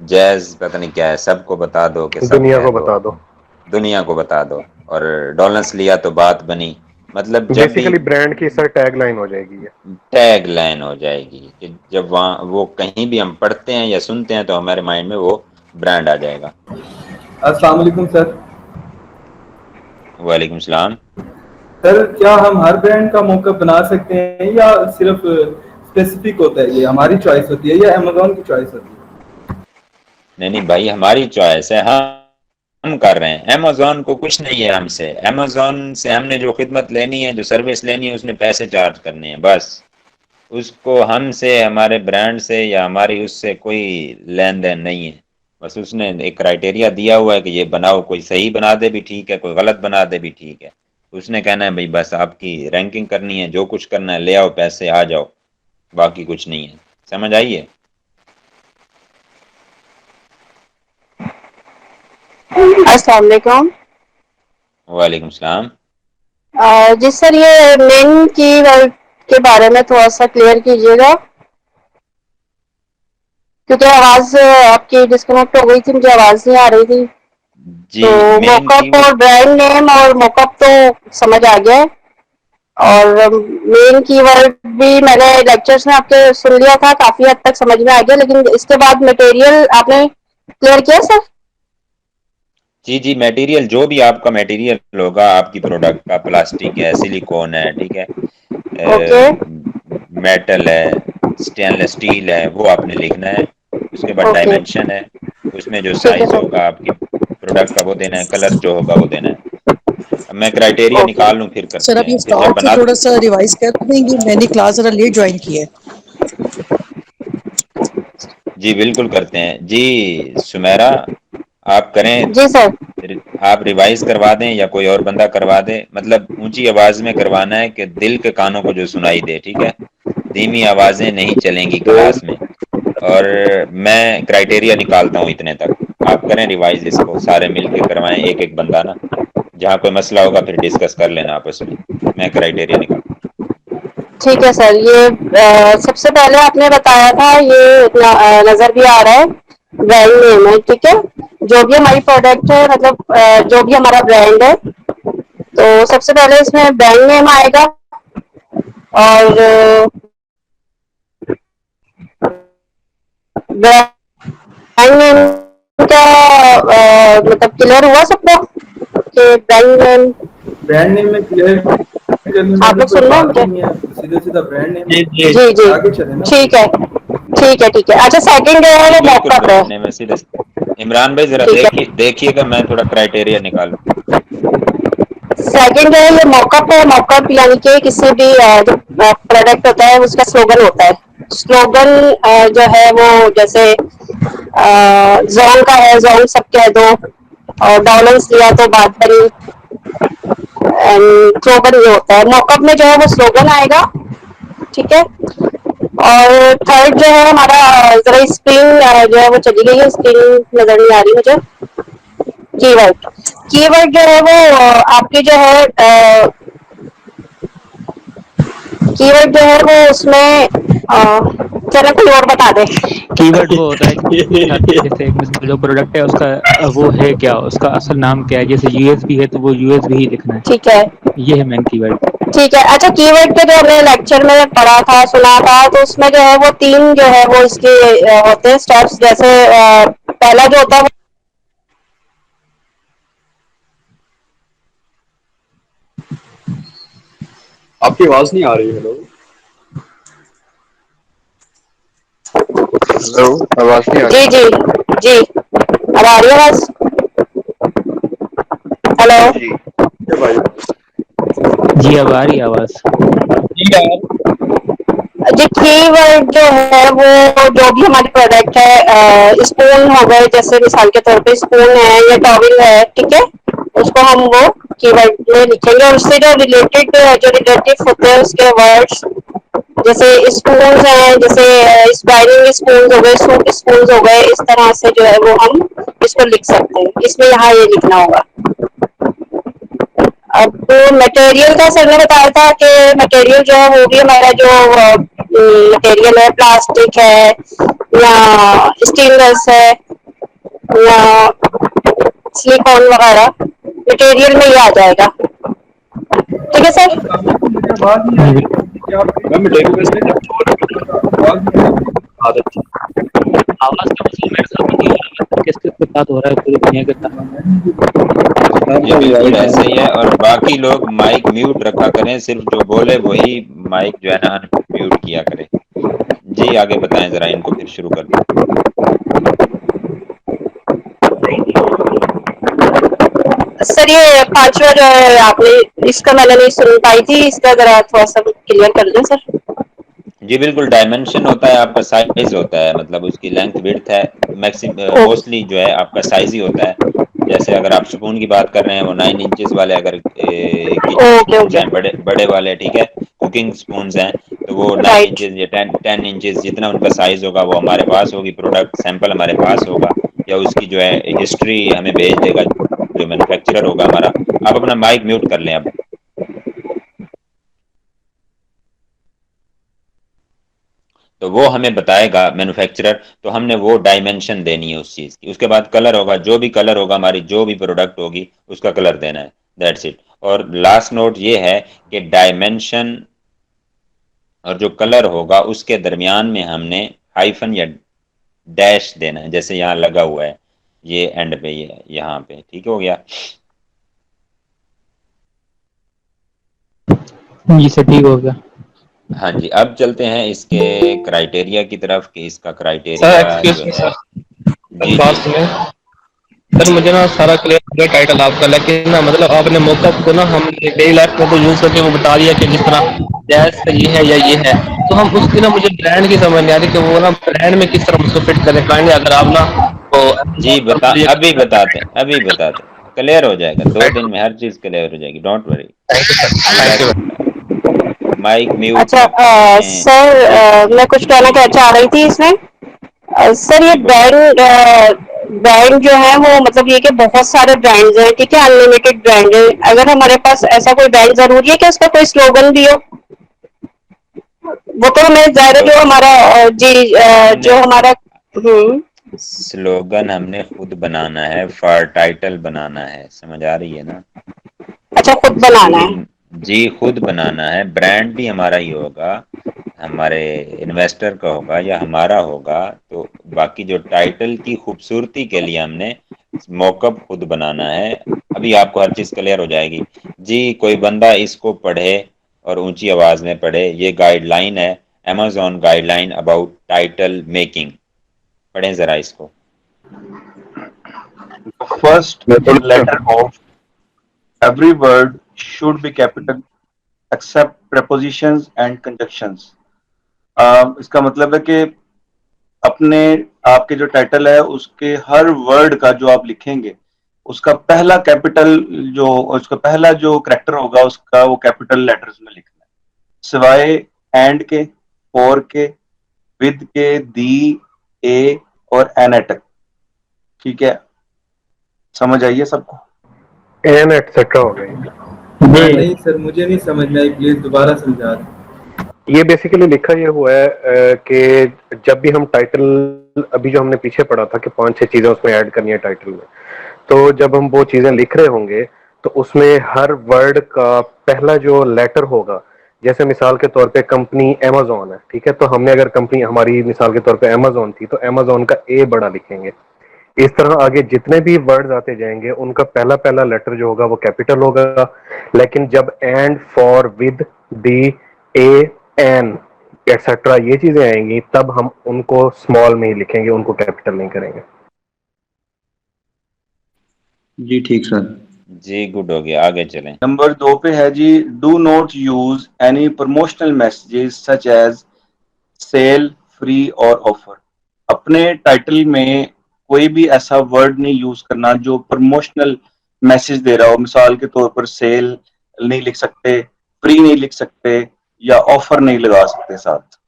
जैज पता नहीं क्या है, सबको बता दो कि सब दुनिया है को तो, बता दो। दुनिया को बता दो, और डॉलर्स लिया तो बात बनी। मतलब जब भी बेसिकली ब्रांड की सर टैग लाइन हो जाएगी ये। टैग लाइन हो जाएगी कि जब वहाँ वो कहीं भी हम पढ़ते हैं या सुनते हैं तो हमारे माइंड में वो ब्रांड आ जाएगा। अस्सलाम वालेकुम सर। वालेकुम सलाम। सर क्या हम हर ब्रांड का मौकअप बना सकते हैं या सिर्फ स्पेसिफिक होता है, ये हमारी चॉइस होती है या अमेजोन की चॉइस होती है? नहीं नहीं भाई, हमारी चॉइस है, हम कर रहे हैं। अमेजोन को कुछ नहीं है हमसे, अमेजोन से हमने जो खिदमत लेनी है, जो सर्विस लेनी है, उसने पैसे चार्ज करने हैं बस। उसको हमसे, हमारे ब्रांड से या हमारी उससे कोई लेन देन नहीं है। बस उसने एक क्राइटेरिया दिया हुआ है कि ये बनाओ, कोई सही बना दे भी ठीक है, कोई गलत बना दे भी ठीक है। उसने कहना है भाई बस आपकी रैंकिंग करनी है, जो कुछ करना है ले आओ, पैसे आ जाओ, बाकी कुछ नहीं है। समझ आई है? अस्सलाम वालेकुम। वालेकुम सलाम। जी सर, ये मेन की के बारे में थोड़ा सा क्लियर कीजिएगा, क्योंकि आवाज आपकी डिस्कनेक्ट हो गई थी, मुझे आवाज नहीं आ रही थी। जी, तो मेन मोकअप कीवर्ड। और ब्रांड नेम और मोकअप तो समझ आ गया है, और मेन कीवर्ड भी मैंने लेक्चर्स में आपके सुन लिया था, काफी हद तक समझ में आ गया, लेकिन इसके बाद मटेरियल आपने क्लियर किया सर? जी जी, मटेरियल जो भी आपका मटेरियल होगा आपकी प्रोडक्ट का, प्लास्टिक है, सिलिकॉन है, ठीक है, ओके मेटल है, स्टेनलेस स्टील है, वो आपने लिखना है। उसके बाद ओके, डायमेंशन है, उसमें जो ठीक है साइज सर। होगा आपकी प्रोडक्ट का वो देना है, कलर जो होगा वो देना है। अब मैं क्राइटेरिया ओके निकाल लूँ फिर सर करते आप ये हैं, फिर जब स्टार्ट से बना। थोड़ा सा रिवाइज कर देंगे, मैंने क्लास जरा लेट ज्वाइन की है। जी बिल्कुल करते हैं जी। सुमेरा, आप करें, जी सर। आप रिवाइज करवा दें या कोई और बंदा करवा दे, मतलब ऊंची आवाज में करवाना है कि दिल के कानों को जो सुनाई दे, ठीक है? धीमी आवाजें नहीं चलेंगी क्लास में। और मैं क्राइटेरिया निकालता हूँ इतने तक, आप करें रिवाइज, इसको सारे मिलके करवाएं, एक एक बंदा ना। जहाँ कोई मसला होगा फिर डिस्कस कर लेना आपस में। मैं क्राइटेरिया निकाल। ठीक है सर, ये सबसे पहले आपने बताया था ये नजर भी आ रहा है ब्रांड नेम है, ठीक है। जो भी हमारी प्रोडक्ट है मतलब जो भी हमारा ब्रांड है, तो सबसे पहले इसमें ब्रांड नेम आएगा और ब्रांड नेम का मतलब क्लियर हुआ सबको कि ब्रांड नेम ब्रांड नेम में क्लियर करने आप वाली लोग कोई सुन रहे हैं बात मुझे? ही नहीं है, सीधे सीधा ब्रांड नेम जी जी आगे चले ना। ठीक है ठीक है ठीक है। अच्छा सेकंड जो है जी वो बिल्कुल मॉकअप है, ब्रांड नेम है सीधा। इमरान भाई जरा ठीक है। देखिएगा, मैं थोड़ा क्राइटेरिया निकालूं। सेकंड जो है ये मॉकअप है। मॉकअप यानी कि किसी भी जो प्रोडक्ट होता है उसका स्लोगन होता है। स्लोगन जो है वो जैसे जोन का है, जोन सब कह दो, और डॉलर्स लिया तो बात बनी, स्लोगन ये होता है। मॉकअप में जो है वो स्लोगन आएगा, ठीक है। और थर्ड जो है हमारा, जरा स्क्रीन जो है वो चली गई है, स्क्रीन नजर नहीं आ रही मुझे। कीवर्ड, कीवर्ड जो है वो आपकी जो है कीवर्ड जो है वो उसमें चलो कोई और बता दे। कीवर्ड वो होता है कि जैसे जो प्रोडक्ट है उसका वो है क्या, उसका असल नाम क्या है। जैसे यूएसबी है तो वो यूएसबी ही लिखना है, ठीक है ये है मेन कीवर्ड। ठीक है। अच्छा कीवर्ड के जो हमने लेक्चर में पढ़ा था सुना था, तो उसमें जो है वो 3 जो है वो इसके होते हैं स्टेप्स। जैसे पहला जो होता है आपकी आवाज नहीं आ रही है। हेलो हेलो, आवाज नहीं आ जी रही। जी जी, अब आ रही है आवाज? हेलो जी भाई, जी अब आ रही है आवाज। जी। कीवर्ड जो है वो जो भी हमारी प्रोडक्ट है, स्पून हो गए जैसे मिसाल के तौर पे स्पून है या टॉवल है, ठीक है, उसको हम वो कीवर्ड में लिखेंगे और उससे जो रिलेटिव होते हैं उसके वर्ड्स, जैसे स्पून है, जैसे स्पाइरिंग स्पून हो गए, सूप स्पून हो गए, इस तरह से जो है वो हम इसको लिख सकते हैं। इसमें यहाँ ये लिखना होगा। अब तो मटेरियल का सर ने बताया था कि मटेरियल जो है वो भी हमारा जो मटेरियल है, प्लास्टिक है या स्टेनलेस है या सिलिकॉन वगैरह, मटेरियल में ये आ जाएगा, ठीक है सर। मुझे आवाज नहीं आ रही है, क्या आप मैम डेटाबेस में आवाज नहीं आ रही? आवाज का मसला मेरे साथ नहीं हो रहा, किसके साथ हो रहा है, पूरी दुनिया के साथ। जी बिल्कुल ऐसे ही है। और बाकी लोग माइक म्यूट रखा करें, सिर्फ जो बोले वही माइक जो है ना म्यूट किया करे। जी आगे बताएं जरा, इनको फिर शुरू कर दें। सर ये पांचवा जो है आपने, इसका मैंने नहीं सुन पाई थी, इसका जरा थोड़ा सा क्लियर कर दें सर। जी बिल्कुल, डायमेंशन होता है आपका, साइज होता है, मतलब उसकी लेंथ विड्थ है। मोस्टली जो है आपका साइज ही होता है। जैसे अगर आप स्पून की बात कर रहे हैं वो 9 इंचेस वाले, अगर किचन ओके स्पून ओके हैं बड़े बड़े वाले, ठीक है, कुकिंग स्पून हैं, तो वो 9 राइट। इंचेस या 10 इंचेस जितना उनका साइज होगा वो हमारे पास होगी, प्रोडक्ट सैंपल हमारे पास होगा, या उसकी जो है हिस्ट्री हमें भेज देगा जो मैन्युफैक्चरर होगा हमारा। आप अपना माइक म्यूट कर लें अब। तो वो हमें बताएगा मैन्युफैक्चरर, तो हमने वो डायमेंशन देनी है उस चीज़ की। उसके बाद कलर होगा, जो भी कलर होगा, हमारी जो भी प्रोडक्ट होगी उसका कलर देना है, दैट्स इट। और लास्ट नोट ये है कि डायमेंशन और जो कलर होगा उसके दरमियान में हमने हाइफन या डैश देना है, जैसे यहाँ लगा हुआ है ये एंड पे, ये यहाँ पे, ठीक हो गया। जी सर ठीक हो गया। हाँ जी, अब चलते हैं इसके क्राइटेरिया की तरफ कि इसका सर क्राइटेरिया एक्सक्यूज जो मी है। सर, जी बात जी सुने सर। मुझे ना सारा क्लियर हो गया टाइटल आपका, लेकिन ना मतलब आपने मॉकअप को ना हम डेली लाइफ में तो यूज करके वो बता दिया कि जिस तरह जैस ये है या ये है, तो हम उसकी ना मुझे ब्रांड की समझ नहीं आ रही कि वो ना ब्रांड में किस तरह उसको फिट करें। काइंडली अगर आप ना तो जी Amazon पर बता, मुझे ये अभी बताते हैं, अभी बताते हैं, क्लियर हो जाएगा, 2 दिन में हर चीज क्लियर हो जाएगी, don't worry. Thank you sir, thank relax you. Relax. Mic mute अच्छा रखें। सर जी मैं कुछ कहना चाह रही थी इसमें। सर ये जी बोलिए। ब्रांड जो है वो मतलब ये कि बहुत सारे ब्रांड्स हैं, ठीक है, अनलिमिटेड ब्रांड है। अगर हमारे पास ऐसा कोई ब्रांड जरूरी है कि उसका कोई स्लोगन भी हो? वो तो हमें ज़ाहिर है जो हमारा जो हमारा स्लोगन हमने खुद बनाना है, फॉर टाइटल बनाना है, समझ आ रही है ना? अच्छा, खुद बनाना है। जी खुद बनाना है, ब्रांड भी हमारा ही होगा, हमारे इन्वेस्टर का होगा या हमारा होगा। तो बाकी जो टाइटल की खूबसूरती के लिए हमने मॉकअप खुद बनाना है। अभी आपको हर चीज़ क्लियर हो जाएगी जी। कोई बंदा इसको पढ़े और ऊंची आवाज़ में पढ़े, ये गाइडलाइन है, Amazon guideline about title making, पढ़ें ज़रा इसको। First letter of every word should be capital except prepositions and conjunctions. इसका मतलब है कि अपने आपके जो टाइटल है उसके हर वर्ड का जो आप लिखेंगे उसका पहला कैपिटल, जो उसका पहला जो कैरेक्टर होगा उसका वो कैपिटल लेटर्स में लिखना है, सिवाय एंड के, और के, विद के, दी, ए और एन तक। ठीक है, समझ आइए सबको? एन एटसेट्रा हो गई। नहीं सर, मुझे नहीं समझ में आई, प्लीज दोबारा समझा दें। ये बेसिकली लिखा ये हुआ है कि जब भी हम टाइटल, अभी जो हमने पीछे पढ़ा था कि 5-6 चीजें उसमें ऐड करनी है टाइटल में, तो जब हम वो चीजें लिख रहे होंगे तो उसमें हर वर्ड का पहला जो लेटर होगा, जैसे मिसाल के तौर पे कंपनी अमेज़न है, ठीक है, तो हमने अगर कंपनी हमारी मिसाल के तौर पे अमेज़न थी तो अमेज़न का ए बड़ा लिखेंगे। इस तरह आगे जितने भी वर्ड्स आते जाएंगे उनका पहला पहला लेटर जो होगा वो कैपिटल होगा, लेकिन जब and, for, with, the, a, an etcetera ये चीजें आएंगी तब हम उनको स्मॉल में ही लिखेंगे, उनको कैपिटल नहीं करेंगे। जी ठीक सर जी, गुड हो गया, आगे चलें। नंबर 2 पे है जी, do not use any promotional messages such as sale, free और ऑफर। अपने टाइटल में कोई भी ऐसा वर्ड नहीं यूज करना जो प्रमोशनल मैसेज दे रहा हो। मिसाल के तौर पर सेल नहीं लिख सकते, फ्री नहीं लिख सकते या ऑफर नहीं लगा सकते साथ।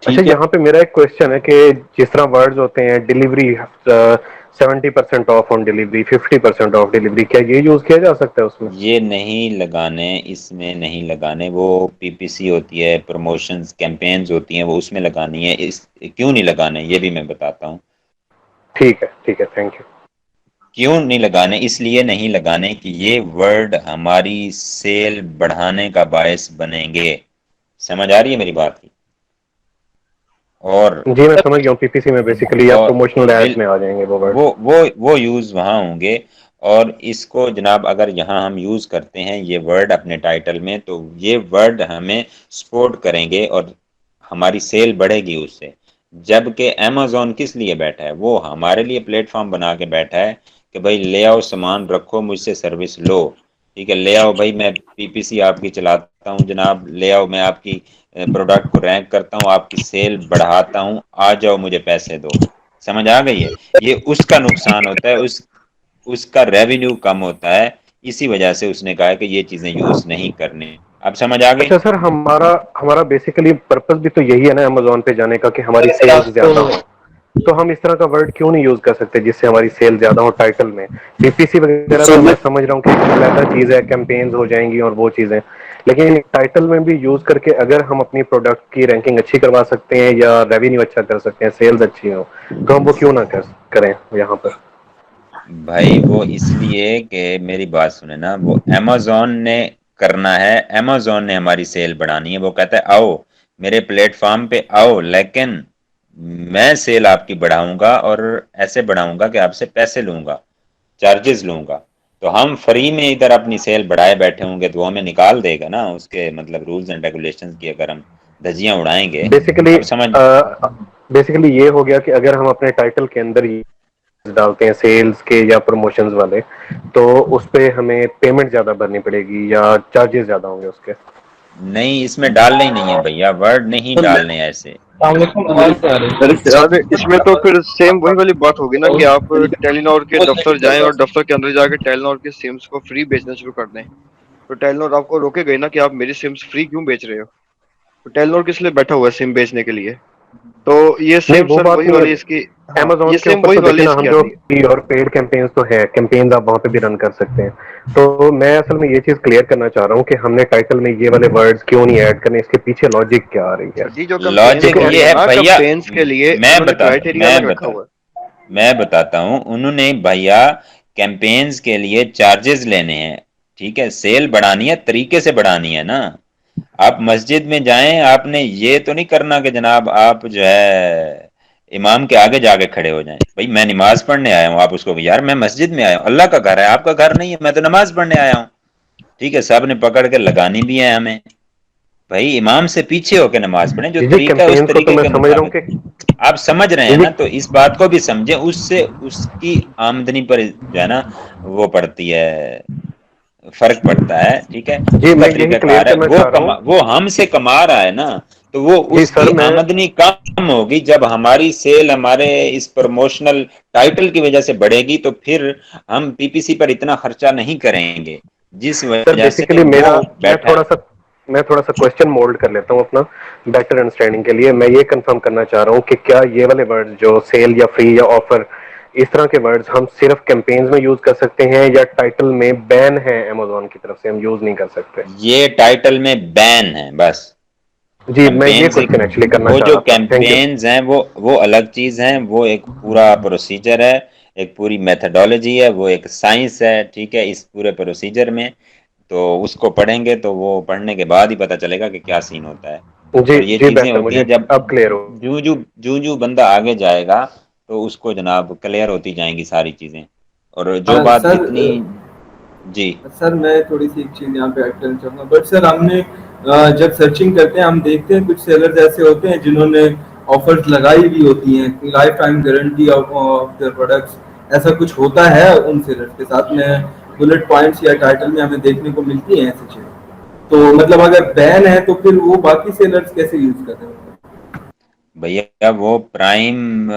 अच्छा, यहाँ पे मेरा एक क्वेश्चन है कि जिस तरह वर्ड्स होते हैं delivery, 70% of on delivery, 50% of delivery, क्या ये यूज किया जा सकता है उसमें? ये नहीं लगाने, इसमें नहीं लगाने, वो पीपीसी होती है, प्रमोशंस कैंपेन्स होती हैं, वो उसमें लगानी है। इस क्यों नहीं लगाने ये भी मैं बताता हूँ। ठीक है, थैंक यू। क्यों नहीं लगाने? इसलिए नहीं लगाने कि ये वर्ड हमारी सेल बढ़ाने का बायस बनेंगे। समझ आ रही है मेरी बात की? और जी मैं समझ गया हूँ, पीपीसी में बेसिकली या और प्रमोशनल एड्स में आ जाएंगे वो वर्ड। वो यूज वहां होंगे। और इसको जनाब अगर यहाँ हम यूज करते हैं ये वर्ड अपने टाइटल में, तो ये वर्ड हमें सपोर्ट करेंगे और हमारी सेल बढ़ेगी उससे। जबकि अमेज़ॉन किस लिए बैठा है? वो हमारे लिए प्लेटफॉर्म बना के बैठा है कि भाई ले आओ सामान, रखो, मुझसे सर्विस लो। ठीक है, ले आओ भाई, मैं पीपीसी आपकी चलाता हूँ जनाब, ले आओ, मैं आपकी प्रोडक्ट को रैंक करता हूँ, आपकी सेल बढ़ाता हूँ, आ जाओ मुझे पैसे दो। समझ आ गई है? ये उसका नुकसान होता है, उसका रेवेन्यू कम होता है। इसी वजह से उसने कहा है कि ये चीजें यूज नहीं करनी। अब समझ आ गई? अच्छा सर, हमारा हमारा बेसिकली पर्पस भी तो यही है ना अमेज़न पे जाने का, कि हमारी सेल्स ज्यादा हो। तो हम इस तरह का वर्ड क्यों नहीं यूज कर सकते जिससे हमारी सेल ज्यादा हो टाइटल में? पीपीसी वगैरह तो मैं समझ रहा हूँ कि अलग चीज है, कैंपेन्स हो जाएंगी और वो चीजें, लेकिन टाइटल में भी यूज करके अगर हम अपनी प्रोडक्ट की रैंकिंग अच्छी करवा सकते हैं या रेवेन्यू अच्छा कर सकते हैं, सेल्स अच्छी हो, तो हम वो क्यों ना करें यहाँ पर? भाई वो इसलिए कि मेरी बात सुने ना, वो अमेज़ॉन ने करना है, अमेज़ॉन ने हमारी सेल बढ़ानी है। वो कहता है आओ मेरे प्लेटफॉर्म पे आओ, लेकिन मैं सेल आपकी बढ़ाऊंगा और ऐसे बढ़ाऊंगा कि आपसे पैसे लूंगा, चार्जेस लूंगा। तो हम फ्री में इधर अपनी सेल बढ़ाए बैठे होंगे तो वो हमें निकाल देगा ना, उसके मतलब रूल्स एंड रेगुलेशंस की अगर हम धज्जियां उड़ाएंगे। बेसिकली अब समझ बेसिकली ये हो गया कि अगर हम अपने टाइटल के अंदर ही डालते हैं सेल्स के या प्रमोशंस वाले, तो उस पे हमें पेमेंट ज्यादा भरनी पड़ेगी या चार्जेस ज्यादा होंगे उसके? नहीं, इसमें डालने ही नहीं है भैया, वर्ड नहीं डालने हैं ऐसे। सर इसमें तो फिर सेम वही वाली बात होगी ना कि आप टेलीनॉर के दफ्तर जाएं और दफ्तर के अंदर जाके टेलीनॉर के सिम्स को फ्री बेचना शुरू कर दें, तो टेलीनॉर आपको रोकेगा ना कि आप मेरी सिम्स फ्री क्यों बेच रहे हो। तो टेलीनॉर किस लिए बैठा हुआ है सिम बेचने के लिए? तो ये नहीं सेम वो सर बात वही नहीं वाली है। इसकी, हाँ Amazon ये के सेम ऊपर वही तो देखे वाली ना, हम इसकी जो आती है। फ्री और पेड कैंपेन्स तो है, कैंपेन्स आप वहां पे भी रन कर सकते हैं। तो मैं असल में ये चीज क्लियर करना चाह रहा हूँ कि हमने टाइटल में ये वाले वर्ड्स क्यों नहीं ऐड करने, इसके पीछे लॉजिक क्या आ रही है। जी जो कैंपेन्स लॉजिक बोल रहे ये हैं है ना, भैया, कैंपेन्स के लिए उन्होंने क्राइटेरिया अलग रखा हुआ है। मैं बताता हूँ उन्होंने भैया कैंपेन्स के लिए चार्जेस लेने हैं, ठीक है, सेल बढ़ानी है, तरीके से बढ़ानी है ना। आप मस्जिद में जाएं, आपने ये तो नहीं करना कि जनाब आप जो है इमाम के आगे जाके खड़े हो जाएं, भाई मैं नमाज पढ़ने आया हूँ, आप उसको यार मैं मस्जिद में आया हूँ, अल्लाह का घर है, आपका घर नहीं है, मैं तो नमाज पढ़ने आया हूँ, ठीक है, सब ने पकड़ के लगानी भी है हमें, भाई इमाम से पीछे होकर नमाज पढ़ें, जो जी तरीका है उस कैंपेन्स को तो तरीके मैं के समझ रहा हूँ मुताबिक। कि आप समझ रहे हैं जी ना, तो इस बात को भी समझे, उससे उसकी आमदनी पर जो है ना वो पड़ती है, फर्क पड़ता है, ठीक है, जी उसका मैं यही क्लियर तरीकाकार है, करना चाह रहा हूँ। वो हमसे कमा रहा है ना, तो वो जी उसकी सर मैं आमदनी कम होगी जब हमारी सेल हमारे इस प्रमोशनल टाइटल की वजह से बढ़ेगी, तो फिर हम पीपीसी पर इतना खर्चा नहीं करेंगे, जिस सर वजह से बेसिकली वो मेरा बैठा है। मैं थोड़ा सा क्वेश्चन मोल्ड कर लेता हूँ अपना बेटर अंडरस्टैंडिंग के लिए। मैं ये कंफर्म करना चाह रहा हूँ कि क्या ये वाले वर्ड्स जो सेल या फ्री या ऑफर, इस तरह के वर्ड्स हम सिर्फ कैंपेन्स में यूज कर सकते हैं या टाइटल में बैन है अमेजोन की तरफ से, हम यूज नहीं कर सकते? ये टाइटल में बैन है बस। जी मैं ये कैंपेन्स क्वेश्चन एक्चुअली करना वो चाह जो रहा था, थैंक यू। कैंपेन्स हैं वो अलग चीज हैं, वो एक पूरा प्रोसीजर है, एक पूरी मेथडोलॉजी है, वो एक साइंस है, ठीक है, इस पूरे प्रोसीजर में तो उसको पढ़ेंगे तो वो पढ़ने के बाद ही पता चलेगा कि क्या सीन होता है। जी और ये जी चीजें बेहतर, होती मुझे हैं जब अब क्लियर हो। जू बंदा आगे जाएगा तो उसको जनाब क्लियर होती जाएंगी सारी चीजें, और जो हाँ बात सर, जितनी। जी सर मैं थोड़ी सी एक चीज़ यहाँ पे ऐड करना चाहूँगा, बट सर हमने जब सर्चिंग करते हैं हम देखते हैं कुछ सेलर्स ऐसे होते हैं जिन्होंने ऑफर्स लगाई भी होती हैं, life time guarantee of their products, ऐसा कुछ होता है उन सेलर्स के साथ में, बुलेट पॉइंट्स या टाइटल में हमें देखने को मिलती हैं ऐसी चीज़ें। तो मतलब अगर बैन है तो फिर वो बाकी सेलर्स कैसे यूज कर रहे हैं? भैया, वो प्राइम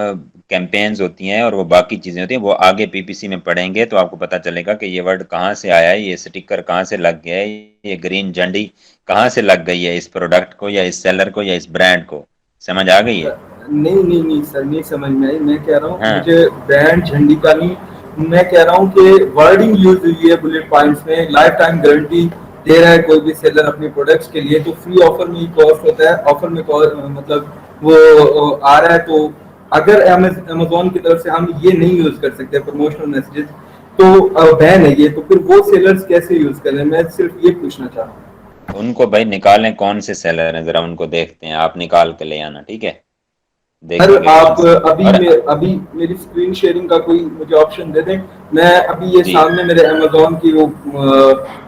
कैंपेन्स होती हैं और वो बाकी चीजें होती हैं, वो आगे पीपीसी में पढ़ेंगे तो आपको पता चलेगा कि ये वर्ड कहाँ से आया है, ये स्टिकर कहाँ से लग गया है, ये ग्रीन झंडी कहाँ से लग गई है इस प्रोडक्ट को या इस सेलर को या इस ब्रांड को, समझ आ गई है? नहीं नहीं नहीं सर, नहीं समझ में आई। मैं कह रहा हूँ हाँ मुझे बैंड झंडी का नहीं, मैं कह रहा हूँ कि वर्डिंग यूज हुई है बुलेट पॉइंट्स में, लाइफ टाइम गारंटी दे रहा है कोई भी सेलर अपने प्रोडक्ट्स के लिए, तो फ्री ऑफर में ही कॉस्ट होता है, ऑफर में मतलब वो आ रहा है। तो अगर अमेजोन की तरफ से हम ये नहीं यूज कर सकते प्रमोशनल मैसेजेस, तो बैन है ये, तो फिर वो सेलर्स कैसे यूज कर रहे हैं, मैं सिर्फ ये पूछना चाह रहा हूँ। उनको भाई निकालें कौन से सेलर हैं, जरा उनको देखते हैं, आप निकाल के ले आना, ठीक है, सर देखेंगे कौन आप से। और अभी मेरी स्क्रीन शेयरिंग का कोई मुझे ऑप्शन दे दें, मैं अभी ये जी सामने मेरे अमेजोन की वो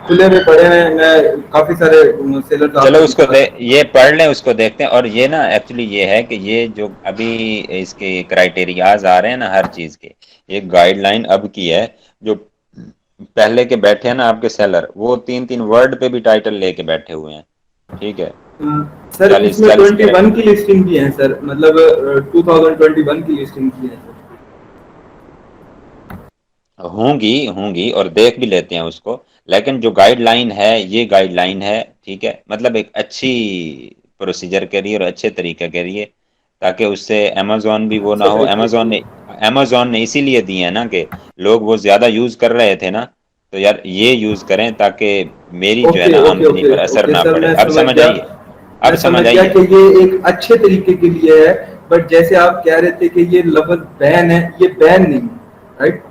खुले हुए पड़े हैं, मैं काफी सारे सेलर्स चलो आपको उसको दिखा दे, सकता ये पढ़ लें, उसको देखते हैं। और ये ना एक्चुअली ये है कि ये जो अभी इसके क्राइटेरियाज आ रहे हैं ना हर चीज के, ये गाइडलाइन अब की है, जो पहले के बैठे हैं ना आपके सेलर, वो 3-3 वर्ड पे भी टाइटल लेके बैठे हुए हैं, ठीक है, हूँ। सर 40 इसमें 40 21 की लिस्टिंग भी है सर, मतलब 2021 की लिस्टिंग भी है सर। होंगी होंगी और देख भी लेते हैं उसको, लेकिन जो गाइडलाइन है ये गाइडलाइन है, ठीक है, मतलब एक अच्छी प्रोसीजर के लिए और अच्छे तरीके के लिए, ताकि उससे अमेजोन भी वो ना अच्छा हो। अमेजोन ने इसीलिए दिए हैं ना कि लोग वो ज्यादा यूज कर रहे थे ना, तो यार ये यूज करें ताकि मेरी जो है ओके ना ओके आमदनी ओके पर असर ओके ना सर, पड़े। मैं अब समझ समझ गया, आइए, मैं अब समझ समझ गया आइए। कि ये एक अच्छे तरीके के लिए है, बट जैसे आप कह रहे थे कि ये लफ्ज बैन है, ये बैन नहीं, राइट?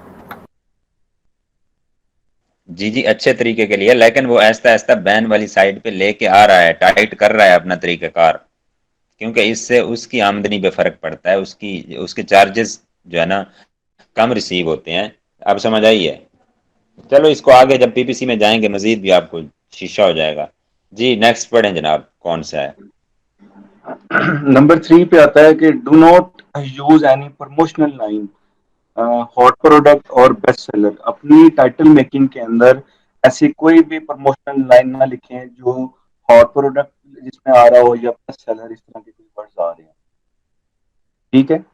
जी जी, अच्छे तरीके के लिए, लेकिन वो ऐसा ऐसा बैन वाली साइड पे लेके आ रहा है, टाइट कर रहा है अपना तरीकाकार, क्योंकि इससे उसकी आमदनी पे फर्क पड़ता है, उसकी उसके चार्जेस जो है ना कम रिसीव होते हैं। अब समझ आई है? चलो इसको आगे जब पीपीसी में जाएंगे मजीद भी आपको शीशा हो जाएगा। जी नेक्स्ट पढ़ें जनाब, कौन सा है? नंबर 3 पे आता है कि do not use any promotional line, hot product और बेस्ट सेलर। अपनी टाइटल मेकिंग के अंदर ऐसी कोई भी प्रमोशनल लाइन ना लिखें जो हॉट प्रोडक्ट जिसमें आ रहा हो या बेस्ट सेलर, इस तरह के कोई वर्ड्स आ रहे हैं, ठीक है।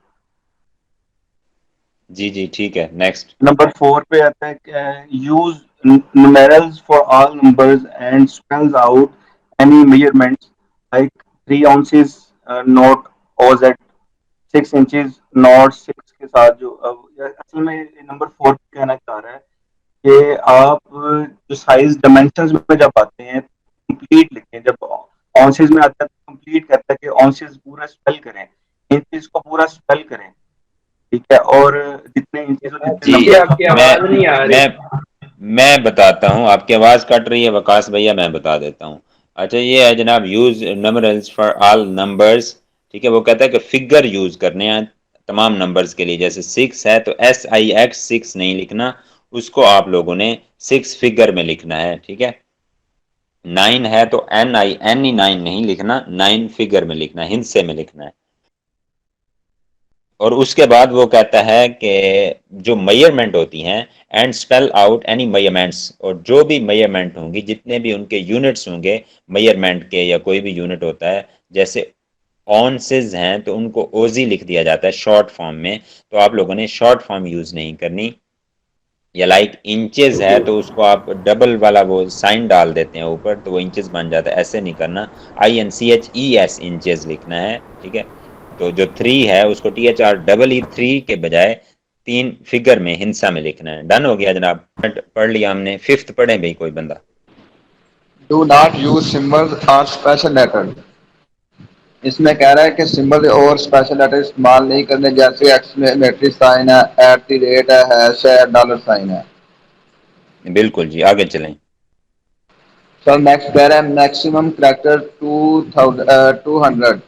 जी जी ठीक है, नेक्स्ट। नंबर 4 पे आता है कि use numerals for all numbers and spells out any measurements like 3 ounces, not OZ 6 inches not 6 के साथ जो असल में नंबर 4 कहना चाह रहा है कि आप जो साइज डायमेंशंस में जब आते हैं कंप्लीट लिखें, जब ऑन्सेस में आता है तो कंप्लीट कहता है कि ऑन्सेस पूरा स्पेल करें, इंचेस को पूरा स्पेल करें, ठीक है, और जितने इंचेस और जितने जी आपकी नंबर आवाज नहीं आ रही। मैं बताता हूँ, आपकी आवाज़ कट रही है वकास भैया, मैं बता देता हूँ। अच्छा ये है जनाब, use numerals for all numbers, ठीक है। वो कहता है कि फिगर यूज करने हैं तमाम नंबर्स के लिए। जैसे 6 है तो SIX 6 नहीं लिखना, उसको आप लोगों ने 6 फिगर में लिखना है, ठीक है। 9 है तो NINE 9 नहीं लिखना, 9 फिगर में लिखना है, हिंसे में लिखना है। और उसके बाद वो कहता है कि जो मेजरमेंट होती हैं, and spell out any measurements, और जो भी मेजरमेंट होंगी, जितने भी उनके यूनिट्स होंगे मेजरमेंट के, या कोई भी यूनिट होता है, जैसे ऑनसेज हैं तो उनको ओजी लिख दिया जाता है शॉर्ट फॉर्म में, तो आप लोगों ने शॉर्ट फॉर्म यूज नहीं करनी। या लाइक इंचेस है तो उसको आप डबल वाला वो साइन डाल देते हैं ऊपर, तो वो इंचेस बन जाता है, ऐसे नहीं करना। INCHES इंचेस लिखना है, ठीक है। तो जो 3 है उसको THREE 3 के बजाय 3 फिगर में हिंसा में लिखना है। डन हो गया जनाब, पढ़ लिया हमने। 5th पढ़े भाई कोई बंदा। डू नॉट यूज सिंबल और स्पेशल लेटर। इसमें कह रहा है कि सिंबल और स्पेशल लेटर इस्तेमाल नहीं करने, जैसे एक्सक्लेमेटरी साइन है, एट द रेट है, हैश है, डॉलर साइन है। बिल्कुल जी, आगे चलें। सर नेक्स्ट कह रहा है मैक्सिमम करेक्टर 200।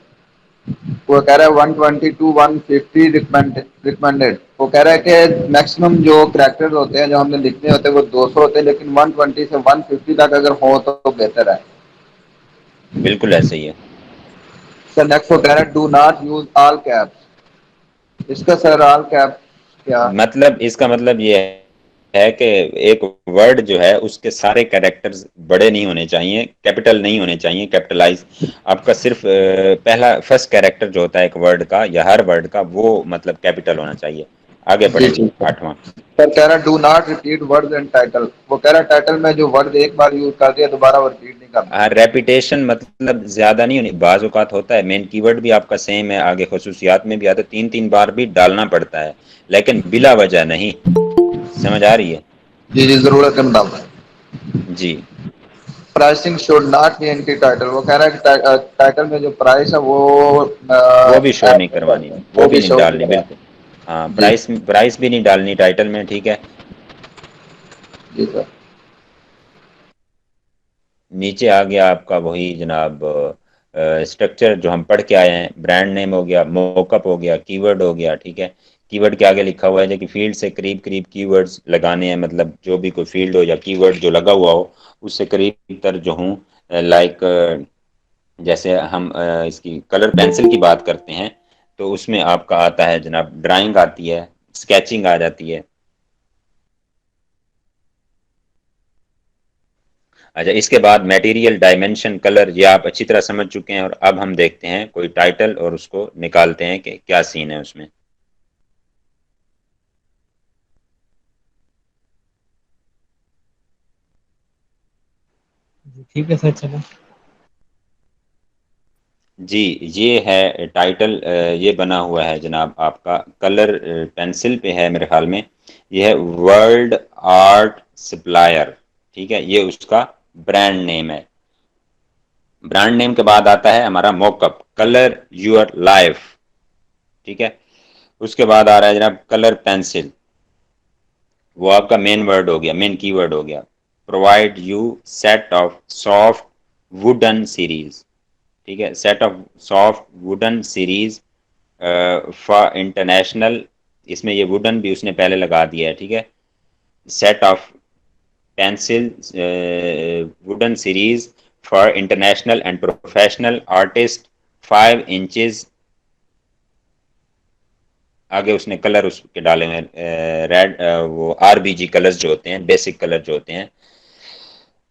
वो कह रहा है 120 to 150 रिकमेंडेड। वो कह रहा है कि मैक्सिमम जो करेक्टर्स होते हैं जो हमने लिखने होते हैं वो 200 होते हैं, लेकिन 120 से 150 तक अगर हो तो बेहतर है। बिल्कुल ऐसे ही है। सर नेक्स्ट वो कह रहा है do not use all caps. इसका सर ऑल कैप्स क्या? मतलब इसका मतलब ये है कि एक वर्ड जो है उसके सारे कैरेक्टर्स बड़े नहीं होने चाहिए, कैपिटल नहीं होने चाहिए, कैपिटलाइज। आपका सिर्फ पहला फर्स्ट कैरेक्टर जो होता है एक वर्ड का या हर वर्ड का, वो मतलब कैपिटल होना चाहिए। आगे जी बढ़ें जी जी, 8वां। सर कह रहा है do not repeat words in title. वो कह रहा है टाइटल में जो वर्ड एक बार यूज कर दिया दोबारा वो रिपीट नहीं करना। रेपिटेशन मतलब ज्यादा नहीं होनी, बाज औकात होता है मेन कीवर्ड भी आपका सेम है, आगे खसूसियात में भी आता है, 3-3 बार भी डालना पड़ता है, लेकिन बिला वजह नहीं। समझ आ रही है? जी जी जरूरत के मुताबिक। जी। Pricing should not be in title. वो कह रहा है कि टाइटल में जो प्राइस है वो वो भी शो नहीं add करवानी, करना है, वो वो भी भी नहीं शो डालनी, करेगा। बिल्कुल। हाँ, जी प्राइस भी नहीं डालनी टाइटल में, ठीक है। जी सर। नीचे आ गया आपका वही जनाब स्ट्रक्चर जो हम पढ़ के आए हैं। ब्रांड नेम हो गया, मोकअप हो गया, कीवर्ड हो गया, ठीक है। कीवर्ड के आगे लिखा हुआ है जो कि फील्ड से करीब करीब कीवर्ड्स लगाने हैं, मतलब जो भी कोई फील्ड हो या कीवर्ड जो लगा हुआ हो उससे करीब तर जो हूँ। लाइक जैसे हम इसकी कलर पेंसिल की बात करते हैं तो उसमें आपका आता है जनाब ड्राइंग आती है, स्केचिंग आ जाती है। अच्छा, इसके बाद मटेरियल, डायमेंशन, कलर, ये आप अच्छी तरह समझ चुके हैं। और अब हम देखते हैं कोई टाइटल और उसको निकालते हैं कि क्या सीन है उसमें। ठीक है सर, चलो। जी, ये है टाइटल। ये बना हुआ है जनाब आपका कलर पेंसिल पे है मेरे ख्याल में। ये है वर्ल्ड आर्ट सप्लायर, ठीक है, ये उसका ब्रांड नेम है। ब्रांड नेम के बाद आता है हमारा मोकअप, कलर योर लाइफ, ठीक है। उसके बाद आ रहा है जनाब कलर पेंसिल, वो आपका मेन वर्ड हो गया, मेन कीवर्ड हो गया। Provide you set of soft wooden series, ठीक है, set of soft wooden series for international. इसमें ये वुडन भी उसने पहले लगा दिया है, ठीक है। Set of pencil wooden series for international and professional artist 5 inches. आगे उसने कलर उसके डाले हुए रेड, वो RBG कलर्स जो होते हैं, बेसिक कलर जो होते हैं,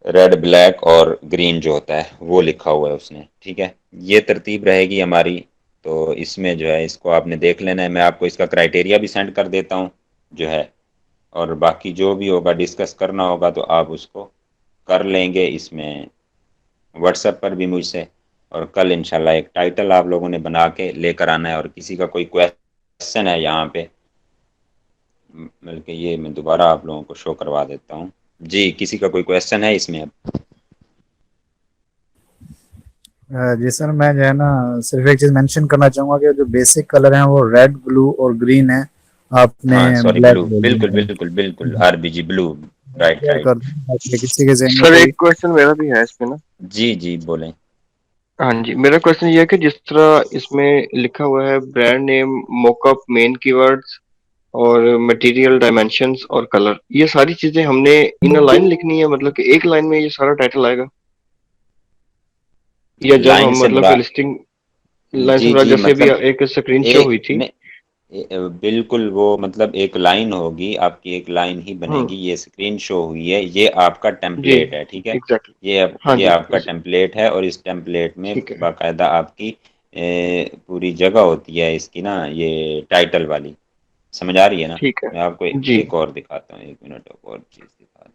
रेड, ब्लैक और ग्रीन जो होता है, वो लिखा हुआ है उसने, ठीक है। ये तरतीब रहेगी हमारी। तो इसमें जो है इसको आपने देख लेना है, मैं आपको इसका क्राइटेरिया भी सेंड कर देता हूँ जो है। और बाकी जो भी होगा डिस्कस करना होगा तो आप उसको कर लेंगे इसमें व्हाट्सएप पर भी मुझसे। और कल इंशाल्लाह एक टाइटल आप लोगों ने बना के लेकर आना है। और किसी का कोई क्वेश्चन है यहाँ पे, बल्कि ये मैं दोबारा आप लोगों को शो करवा देता हूँ। जी, किसी का कोई क्वेश्चन है इसमें? अब जी सर, मैं जो है ना सिर्फ एक चीज मेंशन करना चाहूंगा कि जो बेसिक कलर हैं वो रेड, ब्लू और ग्रीन है। आपने हाँ सॉरी, ब्लैक ब्लू, बोल बिल्कुल दिया। बिल्कुल बिल्कुल, RBG blue, right clear right. कर दूं ताकि किसी के जहन में सर कोई। एक क्वेश्चन मेरा भी है इसमें ना। जी जी बोलें। हाँ जी, मेरा क्वेश्चन ये है कि जिस तरह इसमें लिखा हुआ है brand name, mockup, main keywords और मटेरियल, डायमेंशंस और कलर, ये सारी चीजें हमने इन अ लाइन लिखनी है, मतलब कि एक लाइन में ये सारा टाइटल आएगा, या जब लाइन हम से मतलब मुरा कि लिस्टिंग लाइन से जी मुराद जी, जैसे भी मतलब एक स्क्रीन शो एक हुई थी। ने बिल्कुल, वो मतलब एक लाइन होगी आपकी, एक लाइन ही हम्म, बनेगी। ये स्क्रीन शो हुई है, ये आपका जी, टेम्पलेट है, ठीक है। एग्जैक्टली। हाँ ये जी, आपका टेम्पलेट है, और इस टेम्पलेट में ठीक है। बाकायदा आपकी पूरी जगह होती है इसकी ना, ये टाइटल वाली। समझ आ रही है ना? ठीक है मैं आपको जी। एक और दिखाता हूँ, एक मिनट, और चीज़ दिखा दूँ।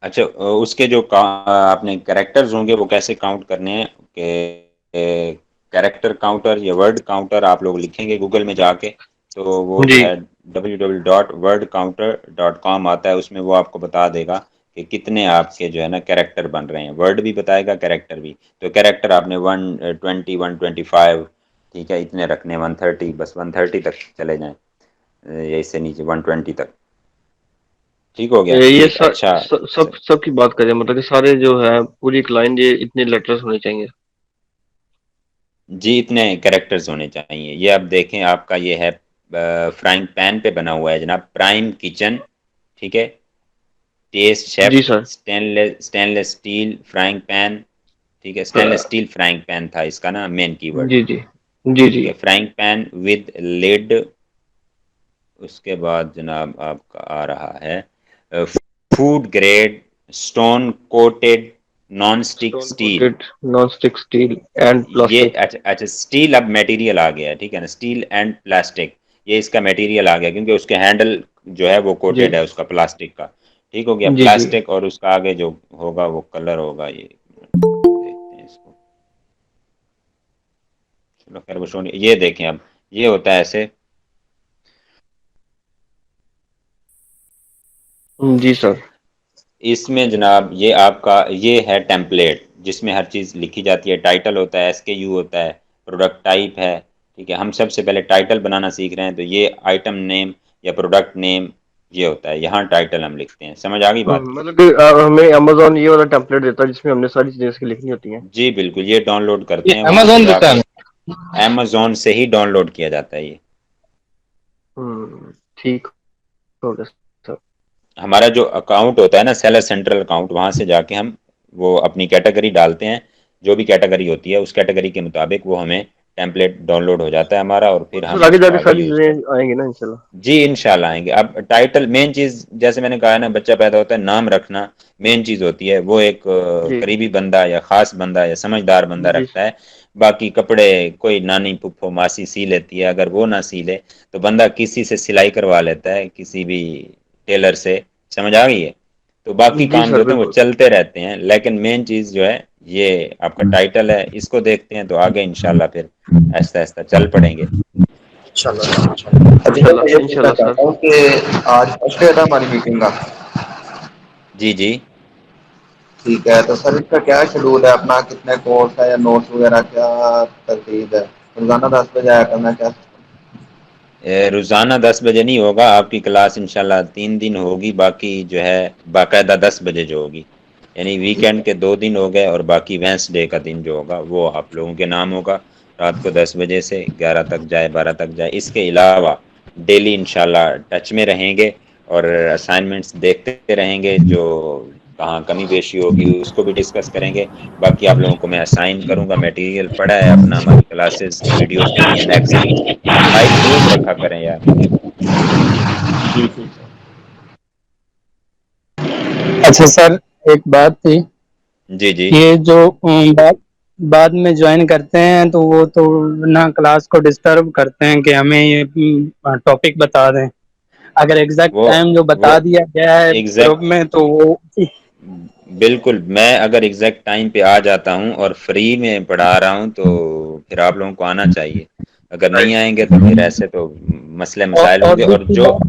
अच्छा, उसके जो आपने कैरेक्टर्स होंगे वो कैसे काउंट करने हैं कि कैरेक्टर काउंटर या वर्ड काउंटर आप लोग लिखेंगे गूगल में जाके, तो वो जो जी, है www.wordcounter.com आता है, उसमें वो आपको बता देगा कि कितने आपके जो है ना कैरेक्टर बन रहे हैं। वर्ड भी बताएगा, कैरेक्टर भी। तो कैरेक्टर आपने 120, 125, ठीक है, इतने रखने, 130, बस 130 तक चले जाएं, या इससे नीचे 120 तक, ठीक हो गया। ये एक अच्छा सब की बात करें, मतलब कि सारे जो है पूरी क्लाइंट ये इतने लेटर्स होने चाहिए। जी, इतने कैरेक्टर्स होने चाहिए। ये अब देखें, आपका ये है फ्राइंग पैन पे बना हुआ है जनाब, प्राइम किचन, ठीक है, टेस्ट शेफ, जी sir. Stainless steel frying pan, ठीक है, स्टेनलेस स्टील फ्राइंग पैन था इसका ना मेन कीवर्ड, जी जी जी ठीक जी। है, फ्राइंग पैन विद लिड। उसके बाद जनाब आपका आ रहा है food grade stone coated non stick stone steel. Coated non stick steel and ये प्लास्टिक। अच्छा अच्छा, स्टील अब मटेरियल आ गया है, ठीक है ना, स्टील एंड प्लास्टिक, ये इसका मटेरियल आ गया, क्योंकि उसके हैंडल जो है वो जी कोटेड है उसका प्लास्टिक का, ठीक हो गया, जी जी। प्लास्टिक। और उसका आगे जो होगा वो कलर होगा, ये देखते हैं इसको, चलो खैर वो शो, ये देखें अब, ये होता है ऐसे। जी सर। इसमें जनाब ये आपका ये है टेम्पलेट, जिसमें हर चीज़ लिखी जाती है। टाइटल होता है, SKU होता है, प्रोडक्ट टाइप है, ठीक है। हम सबसे पहले टाइटल बनाना सीख रहे हैं, तो ये आइटम नेम या प्रोडक्ट नेम ये होता है, यहाँ टाइटल हम लिखते हैं। समझ आ गई बात? मतलब कि हमें अमेजोन ये वाला टेम्पलेट देता है जिसमें हमने सारी चीजें इसकी लिखनी होती हैं। जी बिल्कुल, ये डाउनलोड करते ये हैं वहाँ से अमेजोन देता जाके, है। अमेजोन से ही डाउनलोड किया जाता है ये। ठीक हो गया सर। हमारा जो अकाउंट होता है ना, सेलर सेंट्रल अकाउंट, वहाँ से जाके हम वो अपनी कैटेगरी डालते हैं, जो भी कैटेगरी होती है उस कैटेगरी के मुताबिक वो हमें टेम्पलेट डाउनलोड हो जाता है हमारा, और फिर सर हम आगे उसको जाके आगे सारी यूज़ करते चीजें आएंगी ना इंशाल्लाह। हैं। जी इंशाल्लाह आएंगे। अब टाइटल मेन चीज़, जैसे मैंने कहा है ना, बच्चा पैदा होता है, नाम रखना मेन चीज़ होती है, वो एक जी करीबी बंदा या ख़ास बंदा या समझदार बंदा जी रखता है। बाकी कपड़े कोई नानी पुप्पो मासी सी लेती है, अगर वो ना सी ले तो बंदा किसी से सिलाई करवा लेता है, किसी भी टेलर से। समझ आ गई है? तो बाकी जी काम जो सर होते हैं वो बिल्कुल। चलते रहते हैं, लेकिन मेन चीज़ जो है ये आपका टाइटल है, इसको देखते हैं तो आगे इंशाल्लाह फिर आहिस्ता आहिस्ता चल पड़ेंगे। अभी मैं ये इंशाल्लाह पूछना इंशाल्लाह सर। चाहता हूँ कि आज फर्स्ट डे था हमारी मीटिंग का। जी जी। ठीक है, तो सर इसका क्या शेड्यूल है अपना, कितने कोर्स है या नोट्स वगैरह क्या तरतीब है? रोजाना 10 बजे आया करना क्या? रोज़ाना 10 बजे नहीं होगा आपकी क्लास, इंशाल्लाह 3 दिन होगी, बाकी जो है बाकायदा 10 बजे जो होगी, यानी ठीक वीकेंड है। के 2 दिन हो गए, और बाकी वेंसडे का दिन जो होगा वो आप लोगों के नाम होगा। रात को 10 बजे से 11 तक जाए, 12 तक जाए। इसके अलावा डेली इंशाल्लाह टच में रहेंगे और असाइनमेंट्स देखते रहेंगे, जो कहाँ कमी पेशी होगी उसको भी डिस्कस करेंगे। बाकी आप लोगों को मैं असाइन करूंगा, मटेरियल पड़ा है अपना हमारी क्लासेस की वीडियोस पड़ी हैं नेक्स्ट की। माइक म्यूट रखा करें यार। अच्छा सर, एक बात थी। जी जी। ये जो बाद में ज्वाइन करते हैं तो वो तो ना क्लास को डिस्टर्ब करते हैं कि हमें ये टॉपिक बता दें। अगर एग्जैक्ट टाइम जो बता दिया गया है ग्रुप में तो वो बिल्कुल, मैं अगर एग्जैक्ट टाइम पे आ जाता हूँ और फ्री में पढ़ा रहा हूँ तो फिर आप लोगों को आना चाहिए। अगर नहीं आएंगे तो फिर ऐसे तो मसले मसाइल होंगे। और जो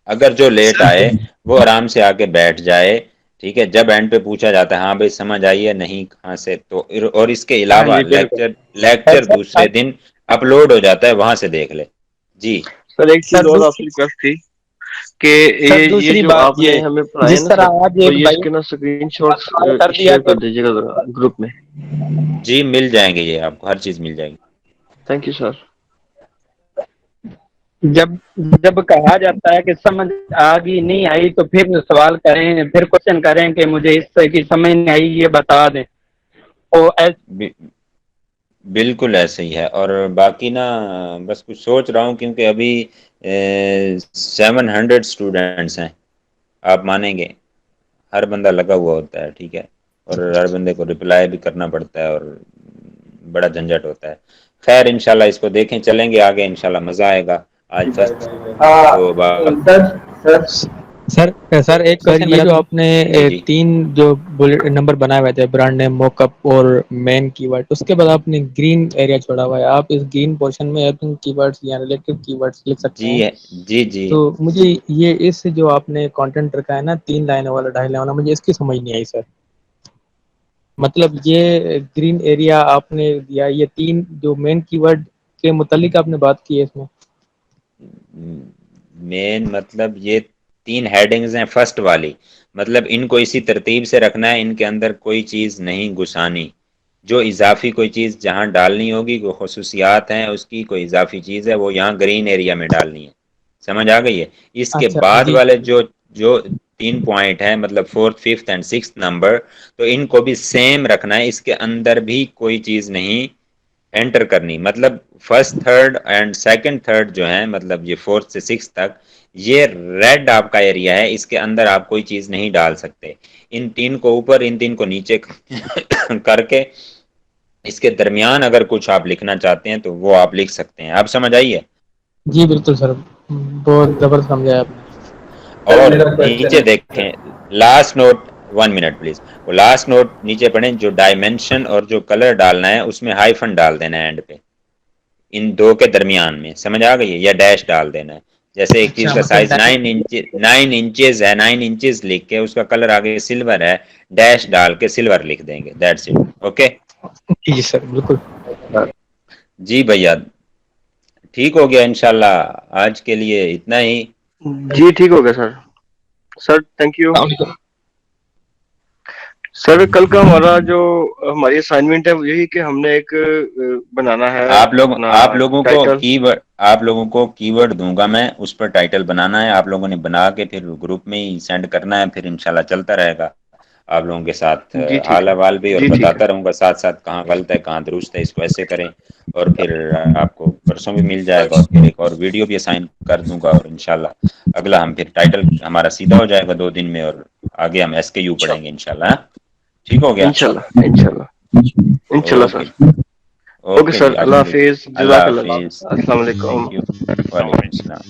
अगर जो लेट आए वो आराम से आके बैठ जाए, ठीक है। जब एंड पे पूछा जाता है हाँ भाई समझ आई है नहीं कहाँ से, तो और इसके अलावा लेक्चर दूसरे दिन अपलोड हो जाता है, वहां से देख ले। जी सर एक चीज और आपसे रिक्वेस्ट थी कि ये जो आपने हमें पढ़ाया ना सर, तो ये इसके ना स्क्रीनशॉट्स शेयर कर दीजिएगा जरा ग्रुप में। जी मिल जाएंगे, ये आपको हर चीज मिल जाएगी। Thank you sir. जब कहा जाता है कि समझ आ गई नहीं आई तो फिर सवाल करें, फिर क्वेश्चन करें कि मुझे इस की समझ नहीं आई ये बता दें। बिल्कुल ऐसे ही है। और बाकी ना बस कुछ सोच रहा हूँ क्योंकि अभी 700 स्टूडेंट्स हैं, आप मानेंगे हर बंदा लगा हुआ होता है, ठीक है। और हर बंदे को रिप्लाई भी करना पड़ता है और बड़ा झंझट होता है। खैर इंशाल्लाह इसको देखें, चलेंगे आगे, इंशाल्लाह मजा आएगा। आज फर्स्ट सर एक क्वेश्चन, ये जो आपने तीन जो बुलेट नंबर बनाए हुए थे, ब्रांड नेम, मॉकअप और मेन कीवर्ड, उसके बाद आपने ग्रीन एरिया छोड़ा हुआ है। आप इस ग्रीन पोर्शन में हेल्पिंग कीवर्ड्स या रिलेटिव कीवर्ड्स लिख सकते हैं। जी जी। तो मुझे ये इस जो आपने कंटेंट रखा है ना 3 लाइनों वाला 2.5 लाइन वाला, मुझे इसकी समझ नहीं आई सर। मतलब ये ग्रीन एरिया आपने दिया, ये 3 जो मेन कीवर्ड के मुतालिक आपने बात की है इसमें। मेन मतलब ये 3 हेडिंग्स हैं फर्स्ट वाली, मतलब इनको इसी तरतीब से रखना है, इनके अंदर कोई चीज़ नहीं घुसानी। जो इजाफी कोई चीज़ जहां डालनी होगी, वो खसूसियात हैं उसकी, कोई इजाफी चीज़ है वो यहाँ ग्रीन एरिया में डालनी है। समझ आ गई है? इसके बाद वाले जो जो 3 पॉइंट है, मतलब 4th, 5th and 6th number, तो इनको भी सेम रखना है। इसके अंदर भी कोई चीज़ नहीं एंटर करनी। मतलब first, third and second, third जो है, मतलब ये 4th से 6th तक, ये रेड आपका एरिया है, इसके अंदर आप कोई चीज नहीं डाल सकते। इन 3 को ऊपर, इन 3 को नीचे करके इसके दरमियान अगर कुछ आप लिखना चाहते हैं तो वो आप लिख सकते हैं। आप समझ आई है? जी बिल्कुल सर, बहुत जबरदस्त समझाया आपने। और नीचे देखें लास्ट नोट, 1 मिनट प्लीज, वो लास्ट नोट नीचे पढ़ें, जो डायमेंशन और जो कलर डालना है उसमें हाइफन डाल देना है एंड पे, इन 2 के दरमियान में। समझ आ गई है? या डैश डाल देना है। जैसे एक चीज का साइज 9 इंचेस है, 9 इंचेस लिख के उसका कलर आगे सिल्वर है, डैश डाल के सिल्वर लिख देंगे। That's it. ओके जी सर बिल्कुल। जी भैया ठीक हो गया इंशाल्लाह। आज के लिए इतना ही। जी ठीक हो गया sir. Sir thank you sir. कल का हमारा जो हमारी असाइनमेंट है वो यही कि हमने एक बनाना है। आप लोगों को कीवर्ड दूंगा मैं, उस पर टाइटल बनाना है। आप लोगों ने बना के फिर ग्रुप में ही सेंड करना है, फिर इंशाल्लाह चलता रहेगा आप लोगों के साथ हाल अहवाल भी, और बताता रहूंगा साथ साथ कहाँ गलत है कहाँ दुरुस्त है, इसको ऐसे करें। और फिर आपको परसों भी मिल जाएगा, और फिर एक और वीडियो भी असाइन कर दूंगा, और इंशाल्लाह अगला हम फिर टाइटल हमारा सीधा हो जाएगा 2 दिन में, और आगे हम SKU पढ़ेंगे इंशाल्लाह। ठीक हो गया? इंशाल्लाह इंशाल्लाह सर। ओके सर, अल्लाह हाफिज, जज़ाकल्लाह, अस्सलाम वालेकुम। वालेकुम सलाम।